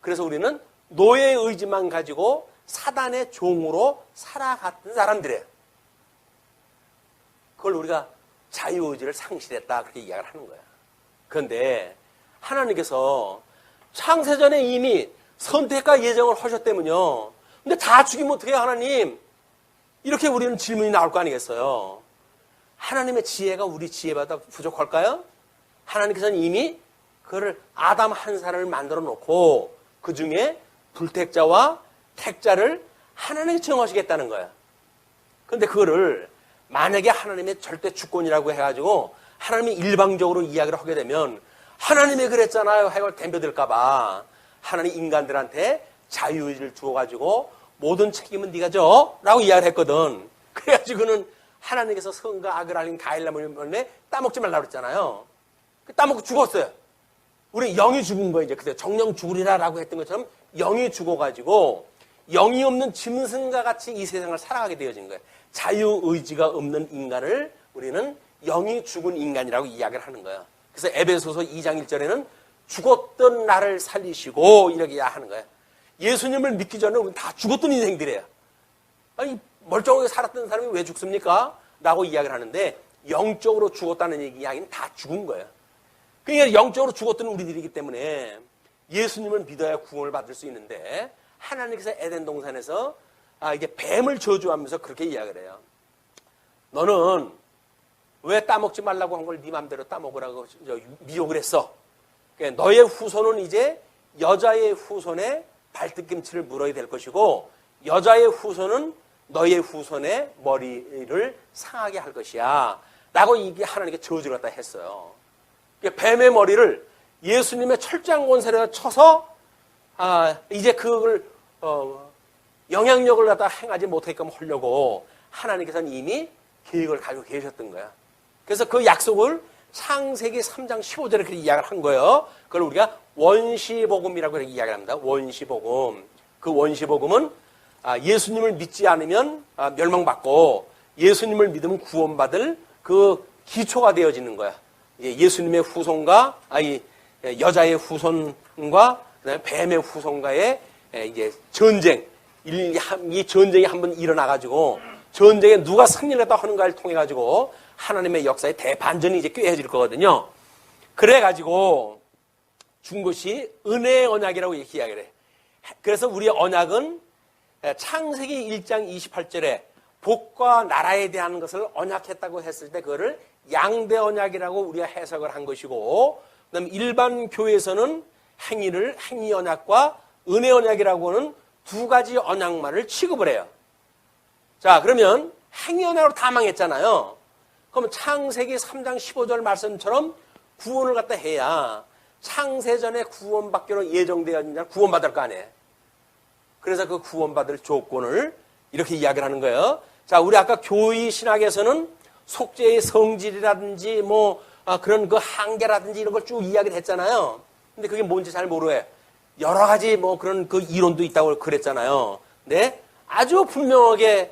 그래서 우리는 노예의 의지만 가지고 사단의 종으로 살아갔던 사람들이에요. 그걸 우리가 자유의지를 상실했다 그렇게 이야기를 하는 거야. 그런데 하나님께서 창세전에 이미 선택과 예정을 하셨다면요. 근데 다 죽이면 어떻게 해요, 하나님? 이렇게 우리는 질문이 나올 거 아니겠어요? 하나님의 지혜가 우리 지혜보다 부족할까요? 하나님께서는 이미 그를 아담 한 사람을 만들어 놓고 그 중에 불택자와 택자를 하나님이 정하시겠다는 거예요. 그런데 그거를 만약에 하나님의 절대 주권이라고 해가지고 하나님이 일방적으로 이야기를 하게 되면 하나님이 그랬잖아요 해가 덤벼들까봐 하나님 인간들한테 자유의지를 주어가지고 모든 책임은 네가 져 라고 이야기를 했거든. 그래가지고는 하나님께서 선과 악을 알린 가일나무를 따먹지 말라고 그랬잖아요. 따먹고 죽었어요. 우리 영이 죽은 거예요. 이제 그때 정령 죽으리라 라고 했던 것처럼 영이 죽어가지고 영이 없는 짐승과 같이 이 세상을 살아가게 되어진 거예요. 자유의지가 없는 인간을 우리는 영이 죽은 인간이라고 이야기를 하는 거예요. 그래서 에베소서 2장 1절에는 죽었던 나를 살리시고 이렇게 하는 거예요. 예수님을 믿기 전에 우리는 다 죽었던 인생들이에요. 아니 멀쩡하게 살았던 사람이 왜 죽습니까? 라고 이야기를 하는데 영적으로 죽었다는 이야기는 다 죽은 거예요. 그러니까 영적으로 죽었던 우리들이기 때문에 예수님을 믿어야 구원을 받을 수 있는데 하나님께서 에덴 동산에서 이게 뱀을 저주하면서 그렇게 이야기를 해요. 너는 왜 따먹지 말라고 한 걸 네 맘대로 따먹으라고 미혹을 했어. 그러니까 너의 후손은 이제 여자의 후손의 발등김치를 물어야 될 것이고 여자의 후손은 너의 후손의 머리를 상하게 할 것이야. 라고 이게 하나님께 저주를 갖다 했어요. 그러니까 뱀의 머리를 예수님의 철저한 권세를 쳐서 이제 그걸 영향력을 갖다 행하지 못하게끔 하려고 하나님께서는 이미 계획을 가지고 계셨던 거야. 그래서 그 약속을 창세기 3장 15절에 그렇게 이야기를 한 거예요. 그걸 우리가 원시복음이라고 이렇게 이야기를 합니다. 원시복음. 그 원시복음은 예수님을 믿지 않으면 멸망받고 예수님을 믿으면 구원받을 그 기초가 되어지는 거야. 예수님의 후손과 여자의 후손과 그다음에 뱀의 후손과의 이제 전쟁. 이 전쟁이 한번 일어나 가지고 전쟁에 누가 승리를 했다 하는가를 통해 가지고 하나님의 역사의 대반전이 이제 꾀해질 거거든요. 그래 가지고 준 것이 은혜의 언약이라고 이렇게 이야기를 해. 그래서 우리의 언약은 창세기 1장 28절에 복과 나라에 대한 것을 언약했다고 했을 때 그거를 양대 언약이라고 우리가 해석을 한 것이고, 그다음에 일반 교회에서는 행위 언약과 은혜 언약이라고 하는 두 가지 언약만을 취급을 해요. 자, 그러면 행위 언약으로 다 망했잖아요. 그럼 창세기 3장 15절 말씀처럼 구원을 갖다 해야 창세전에 구원받기로 예정되어 있는 자는 구원받을 거 아니에요. 그래서 그 구원받을 조건을 이렇게 이야기를 하는 거예요. 자, 우리 아까 교의 신학에서는 속죄의 성질이라든지 그런 그 한계라든지 이런 걸 쭉 이야기를 했잖아요. 근데 그게 뭔지 잘 모르요. 여러 가지 그런 그 이론도 있다고 그랬잖아요. 네? 아주 분명하게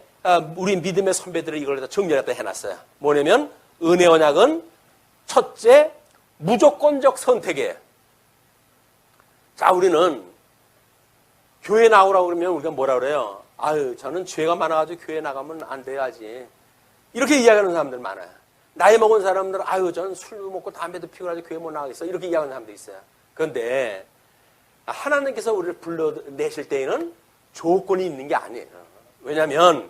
우리 믿음의 선배들이 이걸 다 정리했다 해놨어요. 뭐냐면 은혜 언약은 첫째 무조건적 선택이에요. 자, 우리는 교회 나오라고 그러면 우리가 뭐라 그래요? 아유, 저는 죄가 많아가지고 교회 나가면 안 돼야지. 이렇게 이야기하는 사람들 많아요. 나이 먹은 사람들은 아유, 저는 술도 먹고 담배도 피우고 가지고 교회 못 나가겠어. 이렇게 이야기하는 사람도 있어요. 그런데 하나님께서 우리를 불러내실 때에는 조건이 있는 게 아니에요. 왜냐하면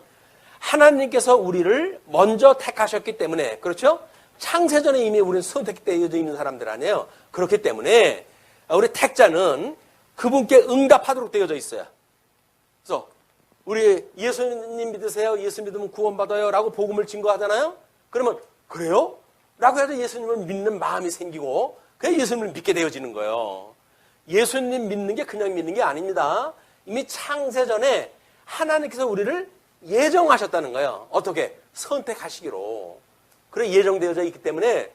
하나님께서 우리를 먼저 택하셨기 때문에, 그렇죠? 창세전에 이미 우리는 선택되어져 있는 사람들 아니에요. 그렇기 때문에 우리 택자는 그분께 응답하도록 되어져 있어요. 그래서 우리 예수님 믿으세요? 예수 믿으면 구원받아요? 라고 복음을 증거하잖아요? 그러면 그래요? 라고 해도 예수님을 믿는 마음이 생기고 그래야 예수님을 믿게 되어지는 거예요. 예수님 믿는 게 그냥 믿는 게 아닙니다. 이미 창세전에 하나님께서 우리를 예정하셨다는 거예요. 어떻게? 선택하시기로. 그래 예정되어져 있기 때문에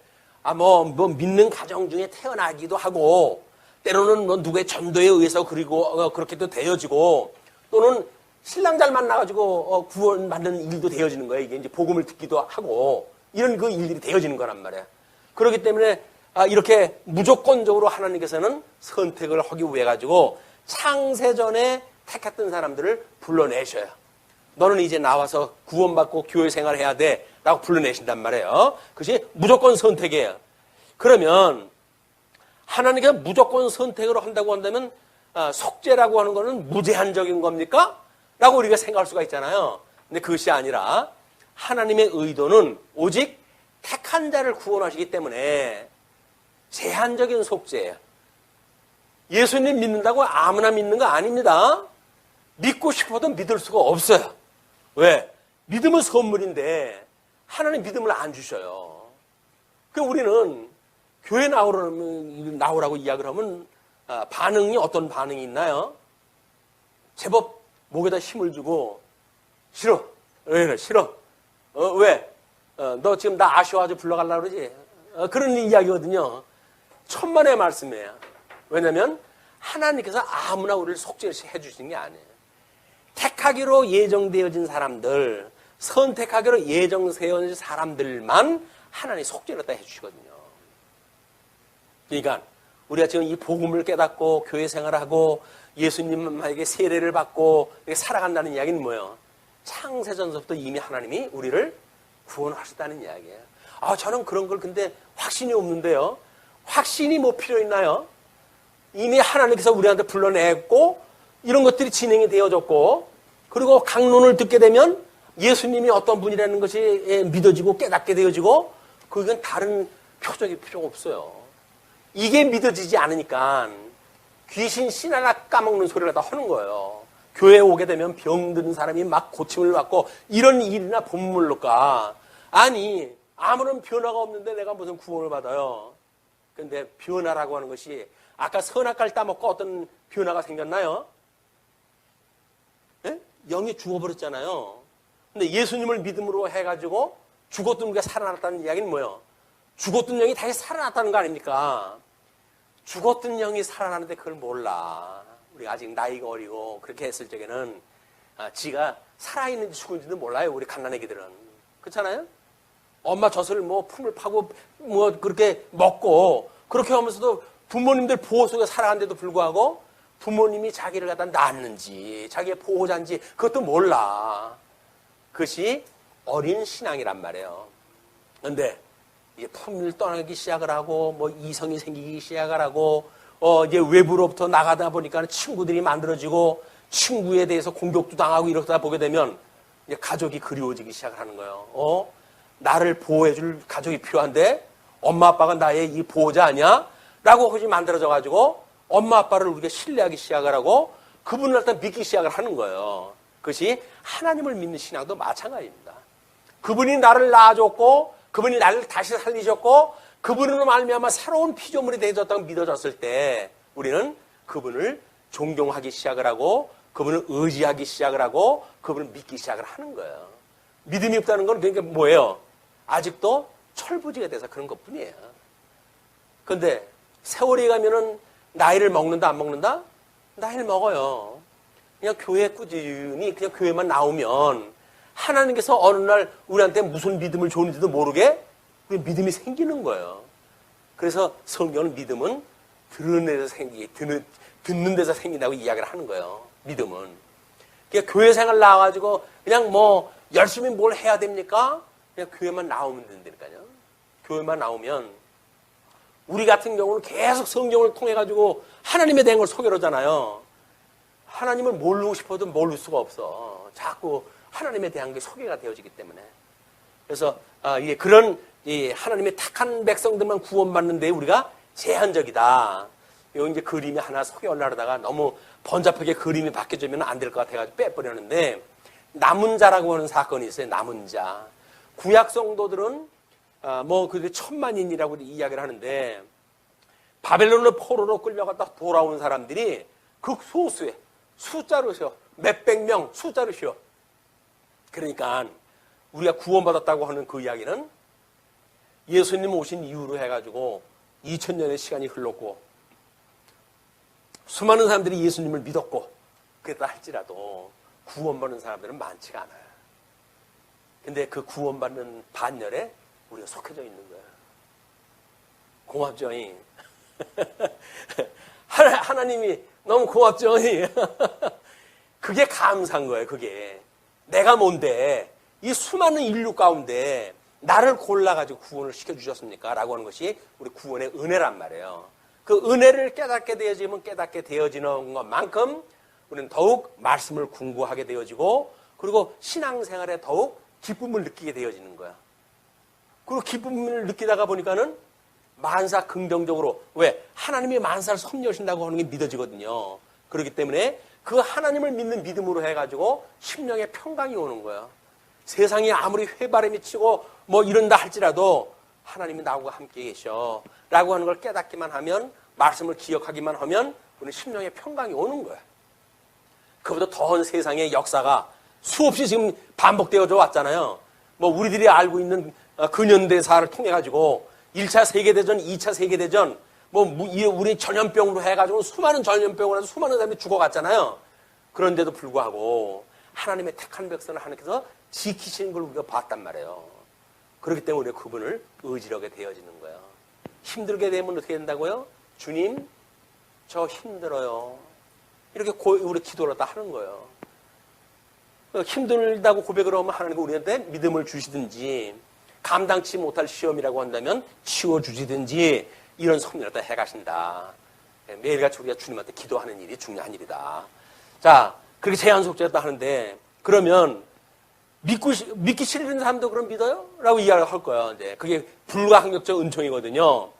믿는 가정 중에 태어나기도 하고 때로는 누구의 전도에 의해서 그리고 그렇게도 되어지고 또는 신랑 잘 만나가지고 구원받는 일도 되어지는 거예요. 이게 이제 복음을 듣기도 하고 이런 그 일들이 되어지는 거란 말이에요. 그렇기 때문에 이렇게 무조건적으로 하나님께서는 선택을 하기 위해 가지고 창세전에 택했던 사람들을 불러내셔요. 너는 이제 나와서 구원받고 교회 생활을 해야 돼 라고 불러내신단 말이에요. 그것이 무조건 선택이에요. 그러면 하나님께서 무조건 선택으로 한다고 한다면 속죄라고 하는 것은 무제한적인 겁니까? 라고 우리가 생각할 수가 있잖아요. 근데 그것이 아니라 하나님의 의도는 오직 택한 자를 구원하시기 때문에 제한적인 속죄예요. 예수님 믿는다고 아무나 믿는 거 아닙니다. 믿고 싶어도 믿을 수가 없어요. 왜? 믿음은 선물인데 하나님 믿음을 안 주셔요. 그럼 우리는 교회 나오라고 이야기를 하면 반응이 어떤 반응이 있나요? 제법 목에다 힘을 주고 싫어. 왜 그래? 싫어. 왜? 너 지금 나 아쉬워가지고 불러가려고 그러지? 그런 이야기거든요. 천만의 말씀이에요. 왜냐하면 하나님께서 아무나 우리를 속죄해 주시는 게 아니에요. 택하기로 예정되어진 사람들, 선택하기로 예정되어진 사람들만 하나님이 속죄를 다 해주시거든요. 그러니까 우리가 지금 이 복음을 깨닫고 교회 생활하고 예수님에게 세례를 받고 이렇게 살아간다는 이야기는 뭐예요? 창세전서부터 이미 하나님이 우리를 구원하셨다는 이야기예요. 아, 저는 그런 걸 근데 확신이 없는데요. 확신이 뭐 필요 있나요? 이미 하나님께서 우리한테 불러냈고 이런 것들이 진행이 되어졌고 그리고 강론을 듣게 되면 예수님이 어떤 분이라는 것이 믿어지고 깨닫게 되어지고 그건 다른 표적이 필요가 없어요. 이게 믿어지지 않으니까 귀신 씨 하나 까먹는 소리를 다 하는 거예요. 교회에 오게 되면 병든 사람이 막 고침을 받고 이런 일이나 본물로까. 아니 아무런 변화가 없는데 내가 무슨 구원을 받아요. 그런데 변화라고 하는 것이 아까 선악과를 따먹고 어떤 변화가 생겼나요? 예? 영이 죽어버렸잖아요. 근데 예수님을 믿음으로 해가지고 죽었던 우리가 살아났다는 이야기는 뭐예요? 죽었던 영이 다시 살아났다는 거 아닙니까? 죽었던 영이 살아나는데 그걸 몰라. 우리가 아직 나이가 어리고 그렇게 했을 적에는 지가 살아있는지 죽은지도 몰라요. 우리 갓난애기들은. 그렇잖아요? 엄마 젖을 뭐 품을 파고 뭐 그렇게 먹고 그렇게 하면서도 부모님들 보호 속에 살아가는데도 불구하고 부모님이 자기를 갖다 낳았는지 자기의 보호자인지 그것도 몰라. 그것이 어린 신앙이란 말이에요. 그런데 이제 품을 떠나기 시작을 하고 뭐 이성이 생기기 시작을 하고 이제 외부로부터 나가다 보니까 친구들이 만들어지고 친구에 대해서 공격도 당하고 이러다 보게 되면 이제 가족이 그리워지기 시작을 하는 거예요. 나를 보호해줄 가족이 필요한데 엄마 아빠가 나의 이 보호자 아니야? 라고 그것이 만들어져 가지고 엄마 아빠를 우리가 신뢰하기 시작을 하고 그분을 일단 믿기 시작을 하는 거예요. 그것이 하나님을 믿는 신앙도 마찬가지입니다. 그분이 나를 낳아줬고 그분이 나를 다시 살리셨고 그분으로 말미암아 새로운 피조물이 되어졌다고 믿어졌을 때 우리는 그분을 존경하기 시작을 하고 그분을 의지하기 시작을 하고 그분을 믿기 시작을 하는 거예요. 믿음이 없다는 건 그러니까 뭐예요? 아직도 철부지가 돼서 그런 것뿐이에요. 그런데 세월이 가면은 나이를 먹는다 안 먹는다? 나이를 먹어요. 그냥 교회 꾸준히 그냥 교회만 나오면 하나님께서 어느 날 우리한테 무슨 믿음을 주는지도 모르게 우리 믿음이 생기는 거예요. 그래서 성경은 믿음은 듣는 데서 생긴다고 이야기를 하는 거예요. 믿음은. 그러니까 교회 생활 나와가지고 그냥 뭐 열심히 뭘 해야 됩니까? 그냥 교회만 나오면 된다니까요. 교회만 나오면 우리 같은 경우는 계속 성경을 통해가지고 하나님에 대한 걸 소개하잖아요. 하나님을 모르고 싶어도 모를 수가 없어. 자꾸 하나님에 대한 게 소개가 되어지기 때문에. 그래서 이게 그런 하나님의 택한 백성들만 구원받는데 우리가 제한적이다. 요 이제 그림이 하나 소개하려다가 너무 번잡하게 그림이 바뀌어지면 안 될 것 같아가지고 빼버렸는데 남은 자라고 하는 사건이 있어요. 남은 자. 구약 성도들은 뭐 그게 천만인이라고 이야기를 하는데 바벨론의 포로로 끌려갔다 돌아온 사람들이 극소수의 숫자로 쉬어. 몇백 명 숫자로 쉬어. 그러니까 우리가 구원받았다고 하는 그 이야기는 예수님 오신 이후로 해가지고 2000년의 시간이 흘렀고 수많은 사람들이 예수님을 믿었고 그랬다 할지라도 구원받는 사람들은 많지가 않아요. 근데 그 구원받는 반열에 우리가 속해져 있는 거예요. 고맙죠? 하나님이 너무 고맙죠? 그게 감사한 거예요. 그게 내가 뭔데 이 수많은 인류 가운데 나를 골라가지고 구원을 시켜주셨습니까? 라고 하는 것이 우리 구원의 은혜란 말이에요. 그 은혜를 깨닫게 되어지면 깨닫게 되어지는 것만큼 우리는 더욱 말씀을 공부하게 되어지고 그리고 신앙생활에 더욱 기쁨을 느끼게 되어지는 거야. 그리고 기쁨을 느끼다가 보니까는 만사 긍정적으로 왜? 하나님이 만사를 섭리하신다고 하는 게 믿어지거든요. 그렇기 때문에 그 하나님을 믿는 믿음으로 해가지고 심령의 평강이 오는 거예요. 세상이 아무리 회바람이 치고 뭐 이런다 할지라도 하나님이 나하고 함께 계셔 라고 하는 걸 깨닫기만 하면 말씀을 기억하기만 하면 우리는 심령의 평강이 오는 거예요. 그보다 더한 세상의 역사가 수없이 지금 반복되어져 왔잖아요. 뭐 우리들이 알고 있는 근현대사를 통해 가지고 1차 세계대전, 2차 세계대전 뭐 우리 전염병으로 해가지고 수많은 전염병으로 해서 수많은 사람이 죽어갔잖아요. 그런데도 불구하고 하나님의 택한 백성을 하나님께서 지키시는 걸 우리가 봤단 말이에요. 그렇기 때문에 우리가 그분을 의지하게 되어지는 거예요. 힘들게 되면 어떻게 된다고요? 주님, 저 힘들어요. 이렇게 우리 기도를 다 하는 거예요. 힘들다고 고백을 하면 하나님은 우리한테 믿음을 주시든지 감당치 못할 시험이라고 한다면 치워주시든지 이런 섭리를 다 해가신다. 매일같이 우리가 주님한테 기도하는 일이 중요한 일이다. 자, 그렇게 제한 속죄했다 하는데 그러면 믿기 싫은 사람도 그럼 믿어요? 라고 이야기할 거예요. 네, 그게 불가항력적 은총이거든요.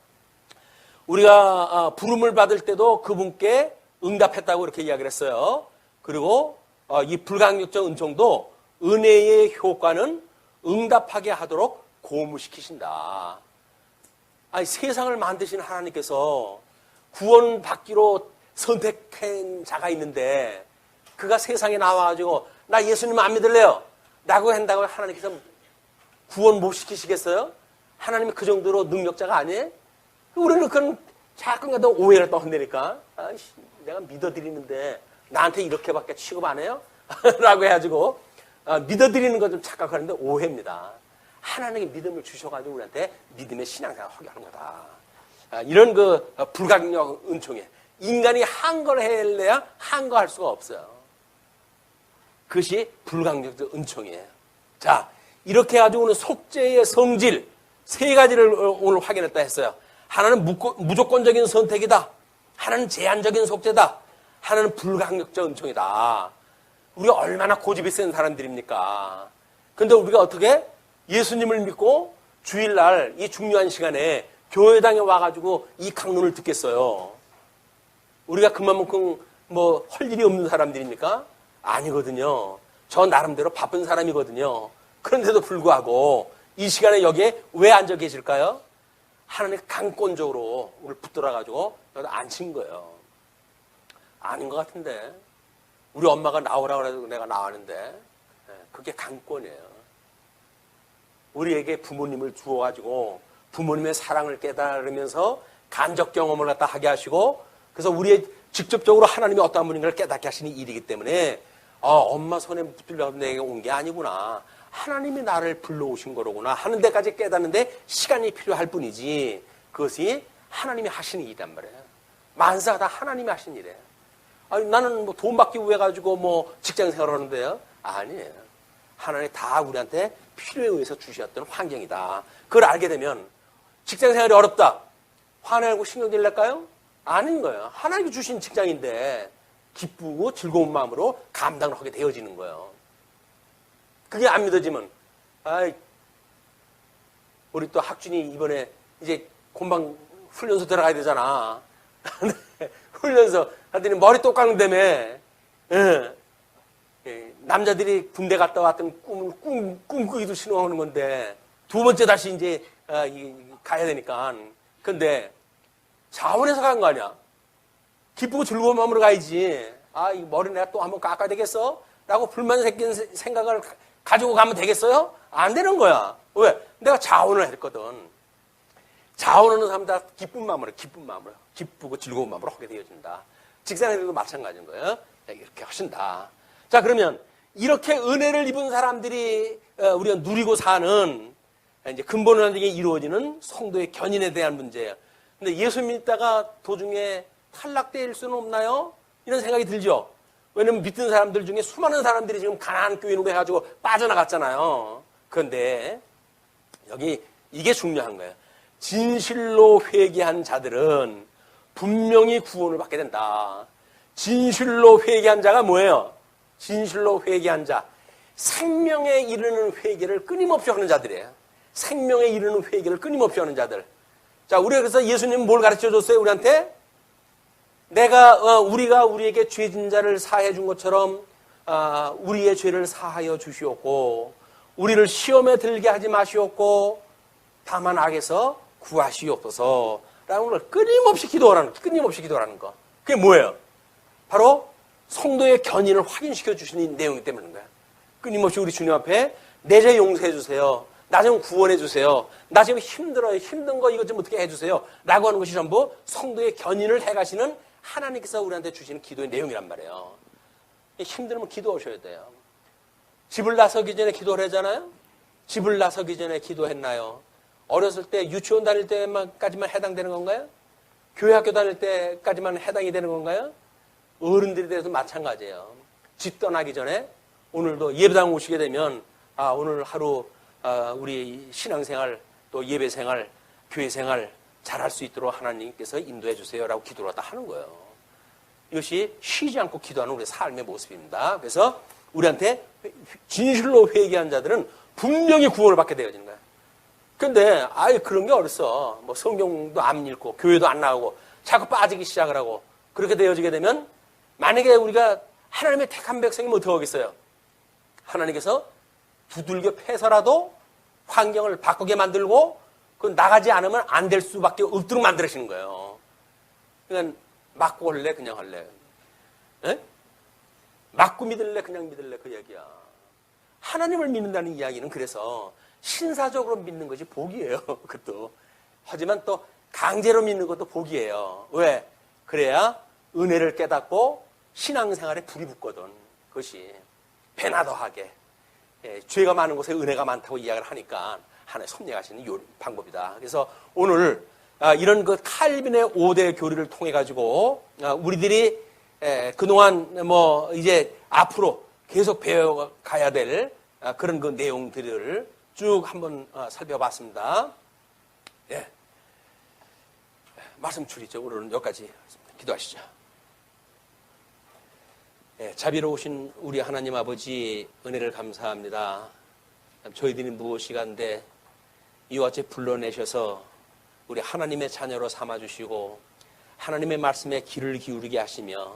우리가 부름을 받을 때도 그분께 응답했다고 이렇게 이야기를 했어요. 그리고 이 불가항력적 은총도 은혜의 효과는 응답하게 하도록 고무시키신다. 아니, 세상을 만드신 하나님께서 구원받기로 선택한 자가 있는데 그가 세상에 나와가지고 나 예수님 안 믿을래요 라고 한다고 하나님께서 구원 못 시키시겠어요? 하나님이 그 정도로 능력자가 아니에요? 우리는 그건 자꾸가도 오해를 떠한다니까. 아이씨, 내가 믿어드리는데 나한테 이렇게밖에 취급 안 해요? 라고 해가지고 믿어드리는 건 좀 착각하는데 오해입니다. 하나님이 믿음을 주셔가지고 우리한테 믿음의 신앙생활을 하게 하는 거다. 이런 그 불가항력 은총에 인간이 한 걸 해내야 한 거 할 수가 없어요. 그것이 불가항력적 은총이에요. 자, 이렇게 해가지고 오늘 속죄의 성질 세 가지를 오늘 확인했다 했어요. 하나는 무조건적인 선택이다. 하나는 제한적인 속죄다. 하나는 불가항력적 은총이다. 우리가 얼마나 고집이 센 사람들입니까? 근데 우리가 어떻게 예수님을 믿고 주일날 이 중요한 시간에 교회당에 와가지고 이 강론을 듣겠어요? 우리가 그만큼 할 일이 없는 사람들입니까? 아니거든요. 저 나름대로 바쁜 사람이거든요. 그런데도 불구하고 이 시간에 여기에 왜 앉아 계실까요? 하나님 강권적으로 우리를 붙들어가지고 여기다 앉힌 거예요. 아닌 것 같은데. 우리 엄마가 나오라고 해도 내가 나왔는데 그게 강권이에요. 우리에게 부모님을 주어가지고 부모님의 사랑을 깨달으면서 간접 경험을 갖다 하게 하시고 그래서 우리의 직접적으로 하나님이 어떠한 분인가를 깨닫게 하시는 일이기 때문에 엄마 손에 붙들려서 내게 온 게 아니구나. 하나님이 나를 불러오신 거로구나 하는 데까지 깨닫는데 시간이 필요할 뿐이지 그것이 하나님이 하시는 일이란 말이에요. 만사가 다 하나님이 하신 일이에요. 아니, 나는 돈 받기 위해 가지고 직장 생활을 하는데요. 아니에요. 하나님이 다 우리한테 필요에 의해서 주셨던 환경이다. 그걸 알게 되면 직장 생활이 어렵다. 화내고 신경질 낼까요? 아닌 거예요. 하나님이 주신 직장인데 기쁘고 즐거운 마음으로 감당을 하게 되어지는 거예요. 그게 안 믿어지면 우리 또 학준이 이번에 이제 금방 훈련소 들어가야 되잖아. 훈련소 하더니 머리 똑 깎는다며. 남자들이 군대 갔다 왔던 꿈꾸기도 싫어하는 건데 두 번째 다시 이제 가야 되니까. 근데 자원해서 간 거 아니야. 기쁘고 즐거운 마음으로 가야지. 이 머리 내가 또 한번 깎아야 되겠어? 라고 불만 생각을 가지고 가면 되겠어요? 안 되는 거야. 왜? 내가 자원을 했거든. 자원하는 사람 다 기쁜 마음으로 기쁘고 즐거운 마음으로 하게 되어진다. 직장에서도 마찬가지인 거예요. 이렇게 하신다. 자, 그러면 이렇게 은혜를 입은 사람들이 우리가 누리고 사는 이제 근본적인 이루어지는 성도의 견인에 대한 문제예요. 근데 예수 믿다가 도중에 탈락될 수는 없나요? 이런 생각이 들죠. 왜냐면 믿는 사람들 중에 수많은 사람들이 지금 가나안 교인으로 해가지고 빠져나갔잖아요. 그런데 여기 이게 중요한 거예요. 진실로 회개한 자들은 분명히 구원을 받게 된다. 진실로 회개한 자가 뭐예요? 진실로 회개한 자. 생명에 이르는 회개를 끊임없이 하는 자들이에요. 생명에 이르는 회개를 끊임없이 하는 자들. 자, 우리가 그래서 예수님은 뭘 가르쳐 줬어요? 우리한테? 우리가 우리에게 죄진 자를 사해 준 것처럼, 우리의 죄를 사하여 주시옵고, 우리를 시험에 들게 하지 마시옵고, 다만 악에서 구하시옵소서. 라는 걸 끊임없이 기도하라는 거. 그게 뭐예요? 바로 성도의 견인을 확인시켜 주시는 내용이기 때문인 거야. 끊임없이 우리 주님 앞에 내 죄 용서해 주세요. 나 좀 구원해 주세요. 나 지금 힘들어요. 힘든 거 이것 좀 어떻게 해 주세요. 라고 하는 것이 전부 성도의 견인을 해가시는 하나님께서 우리한테 주시는 기도의 내용이란 말이에요. 힘들면 기도하셔야 돼요. 집을 나서기 전에 기도를 하잖아요. 집을 나서기 전에 기도했나요? 어렸을 때 유치원 다닐 때까지만 해당되는 건가요? 교회 학교 다닐 때까지만 해당이 되는 건가요? 어른들에 대해서 마찬가지예요. 집 떠나기 전에 오늘도 예배당 오시게 되면 오늘 하루 우리 신앙생활 또 예배생활 교회생활 잘할 수 있도록 하나님께서 인도해 주세요라고 기도를 다 하는 거예요. 이것이 쉬지 않고 기도하는 우리의 삶의 모습입니다. 그래서 우리한테 진실로 회개한 자들은 분명히 구원을 받게 되어지는 거야. 근데 아예 그런 게 어딨어. 뭐 성경도 안 읽고 교회도 안 나가고 자꾸 빠지기 시작을 하고 그렇게 되어지게 되면 만약에 우리가 하나님의 택한 백성이면 어떻게 하겠어요? 하나님께서 두들겨 패서라도 환경을 바꾸게 만들고 그 나가지 않으면 안 될 수밖에 없도록 만들으시는 거예요. 그러니까 맞고 할래 그냥 할래. 에? 맞고 믿을래 그냥 믿을래 그 얘기야. 하나님을 믿는다는 이야기는 그래서 신사적으로 믿는 것이 복이에요. 그것도. 하지만 또 강제로 믿는 것도 복이에요. 왜? 그래야 은혜를 깨닫고 신앙생활에 불이 붙거든. 그것이 배나 더하게 죄가 많은 곳에 은혜가 많다고 이야기를 하니까 하나의 섭리하시는 방법이다. 그래서 오늘 이런 그 칼빈의 5대 교리를 통해 가지고 우리들이 그동안 뭐 이제 앞으로 계속 배워가야 될 그런 그 내용들을 쭉 한번 살펴봤습니다. 예. 말씀 줄이죠. 오늘은 여기까지 기도하시죠. 예, 자비로우신 우리 하나님 아버지 은혜를 감사합니다. 저희들이 무엇이간데 이와 같이 불러내셔서 우리 하나님의 자녀로 삼아주시고 하나님의 말씀에 귀를 기울이게 하시며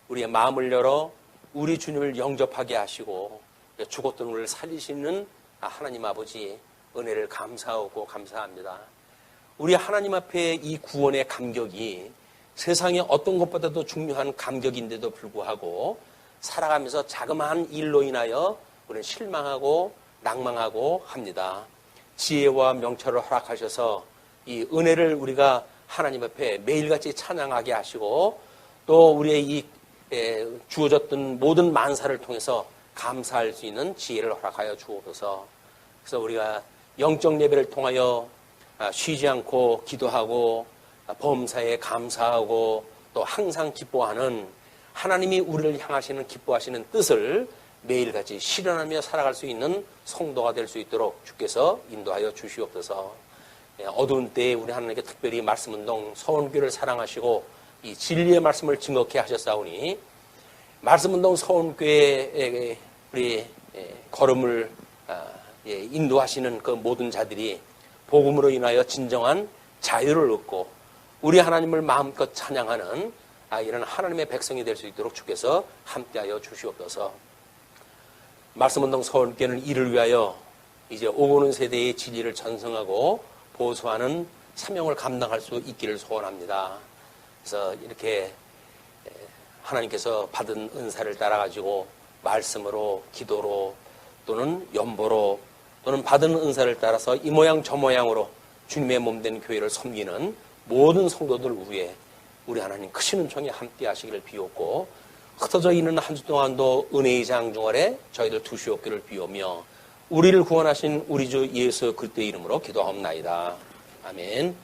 우리의 마음을 열어 우리 주님을 영접하게 하시고 죽었던 우리를 살리시는 하나님 아버지 은혜를 감사하고 감사합니다. 우리 하나님 앞에 이 구원의 감격이 세상에 어떤 것보다도 중요한 감격인데도 불구하고 살아가면서 자그마한 일로 인하여 우리는 실망하고 낭망하고 합니다. 지혜와 명철을 허락하셔서 이 은혜를 우리가 하나님 앞에 매일같이 찬양하게 하시고 또 우리의 이 주어졌던 모든 만사를 통해서 감사할 수 있는 지혜를 허락하여 주옵소서. 그래서 우리가 영적 예배를 통하여 쉬지 않고 기도하고 범사에 감사하고 또 항상 기뻐하는 하나님이 우리를 향하시는 기뻐하시는 뜻을 매일같이 실현하며 살아갈 수 있는 성도가 될 수 있도록 주께서 인도하여 주시옵소서. 어두운 때에 우리 하나님께 특별히 말씀운동 서원교를 사랑하시고 이 진리의 말씀을 증거케 하셨사오니 말씀운동 서원교회의 우리 걸음을 인도하시는 그 모든 자들이 복음으로 인하여 진정한 자유를 얻고 우리 하나님을 마음껏 찬양하는 이런 하나님의 백성이 될 수 있도록 주께서 함께하여 주시옵소서. 말씀운동 서울교회는 이를 위하여 이제 오고는 세대의 진리를 전승하고 보수하는 사명을 감당할 수 있기를 소원합니다. 그래서 이렇게 하나님께서 받은 은사를 따라가지고 말씀으로 기도로 또는 연보로 또는 받은 은사를 따라서 이 모양 저 모양으로 주님의 몸된 교회를 섬기는 모든 성도들 위해 우리 하나님 크신 은총에 함께 하시기를 비옵고 흩어져 있는 한 주 동안도 은혜의 장중월에 저희들 두시옵기를 비우며 우리를 구원하신 우리 주 예수 그리스도의 이름으로 기도하옵나이다. 아멘.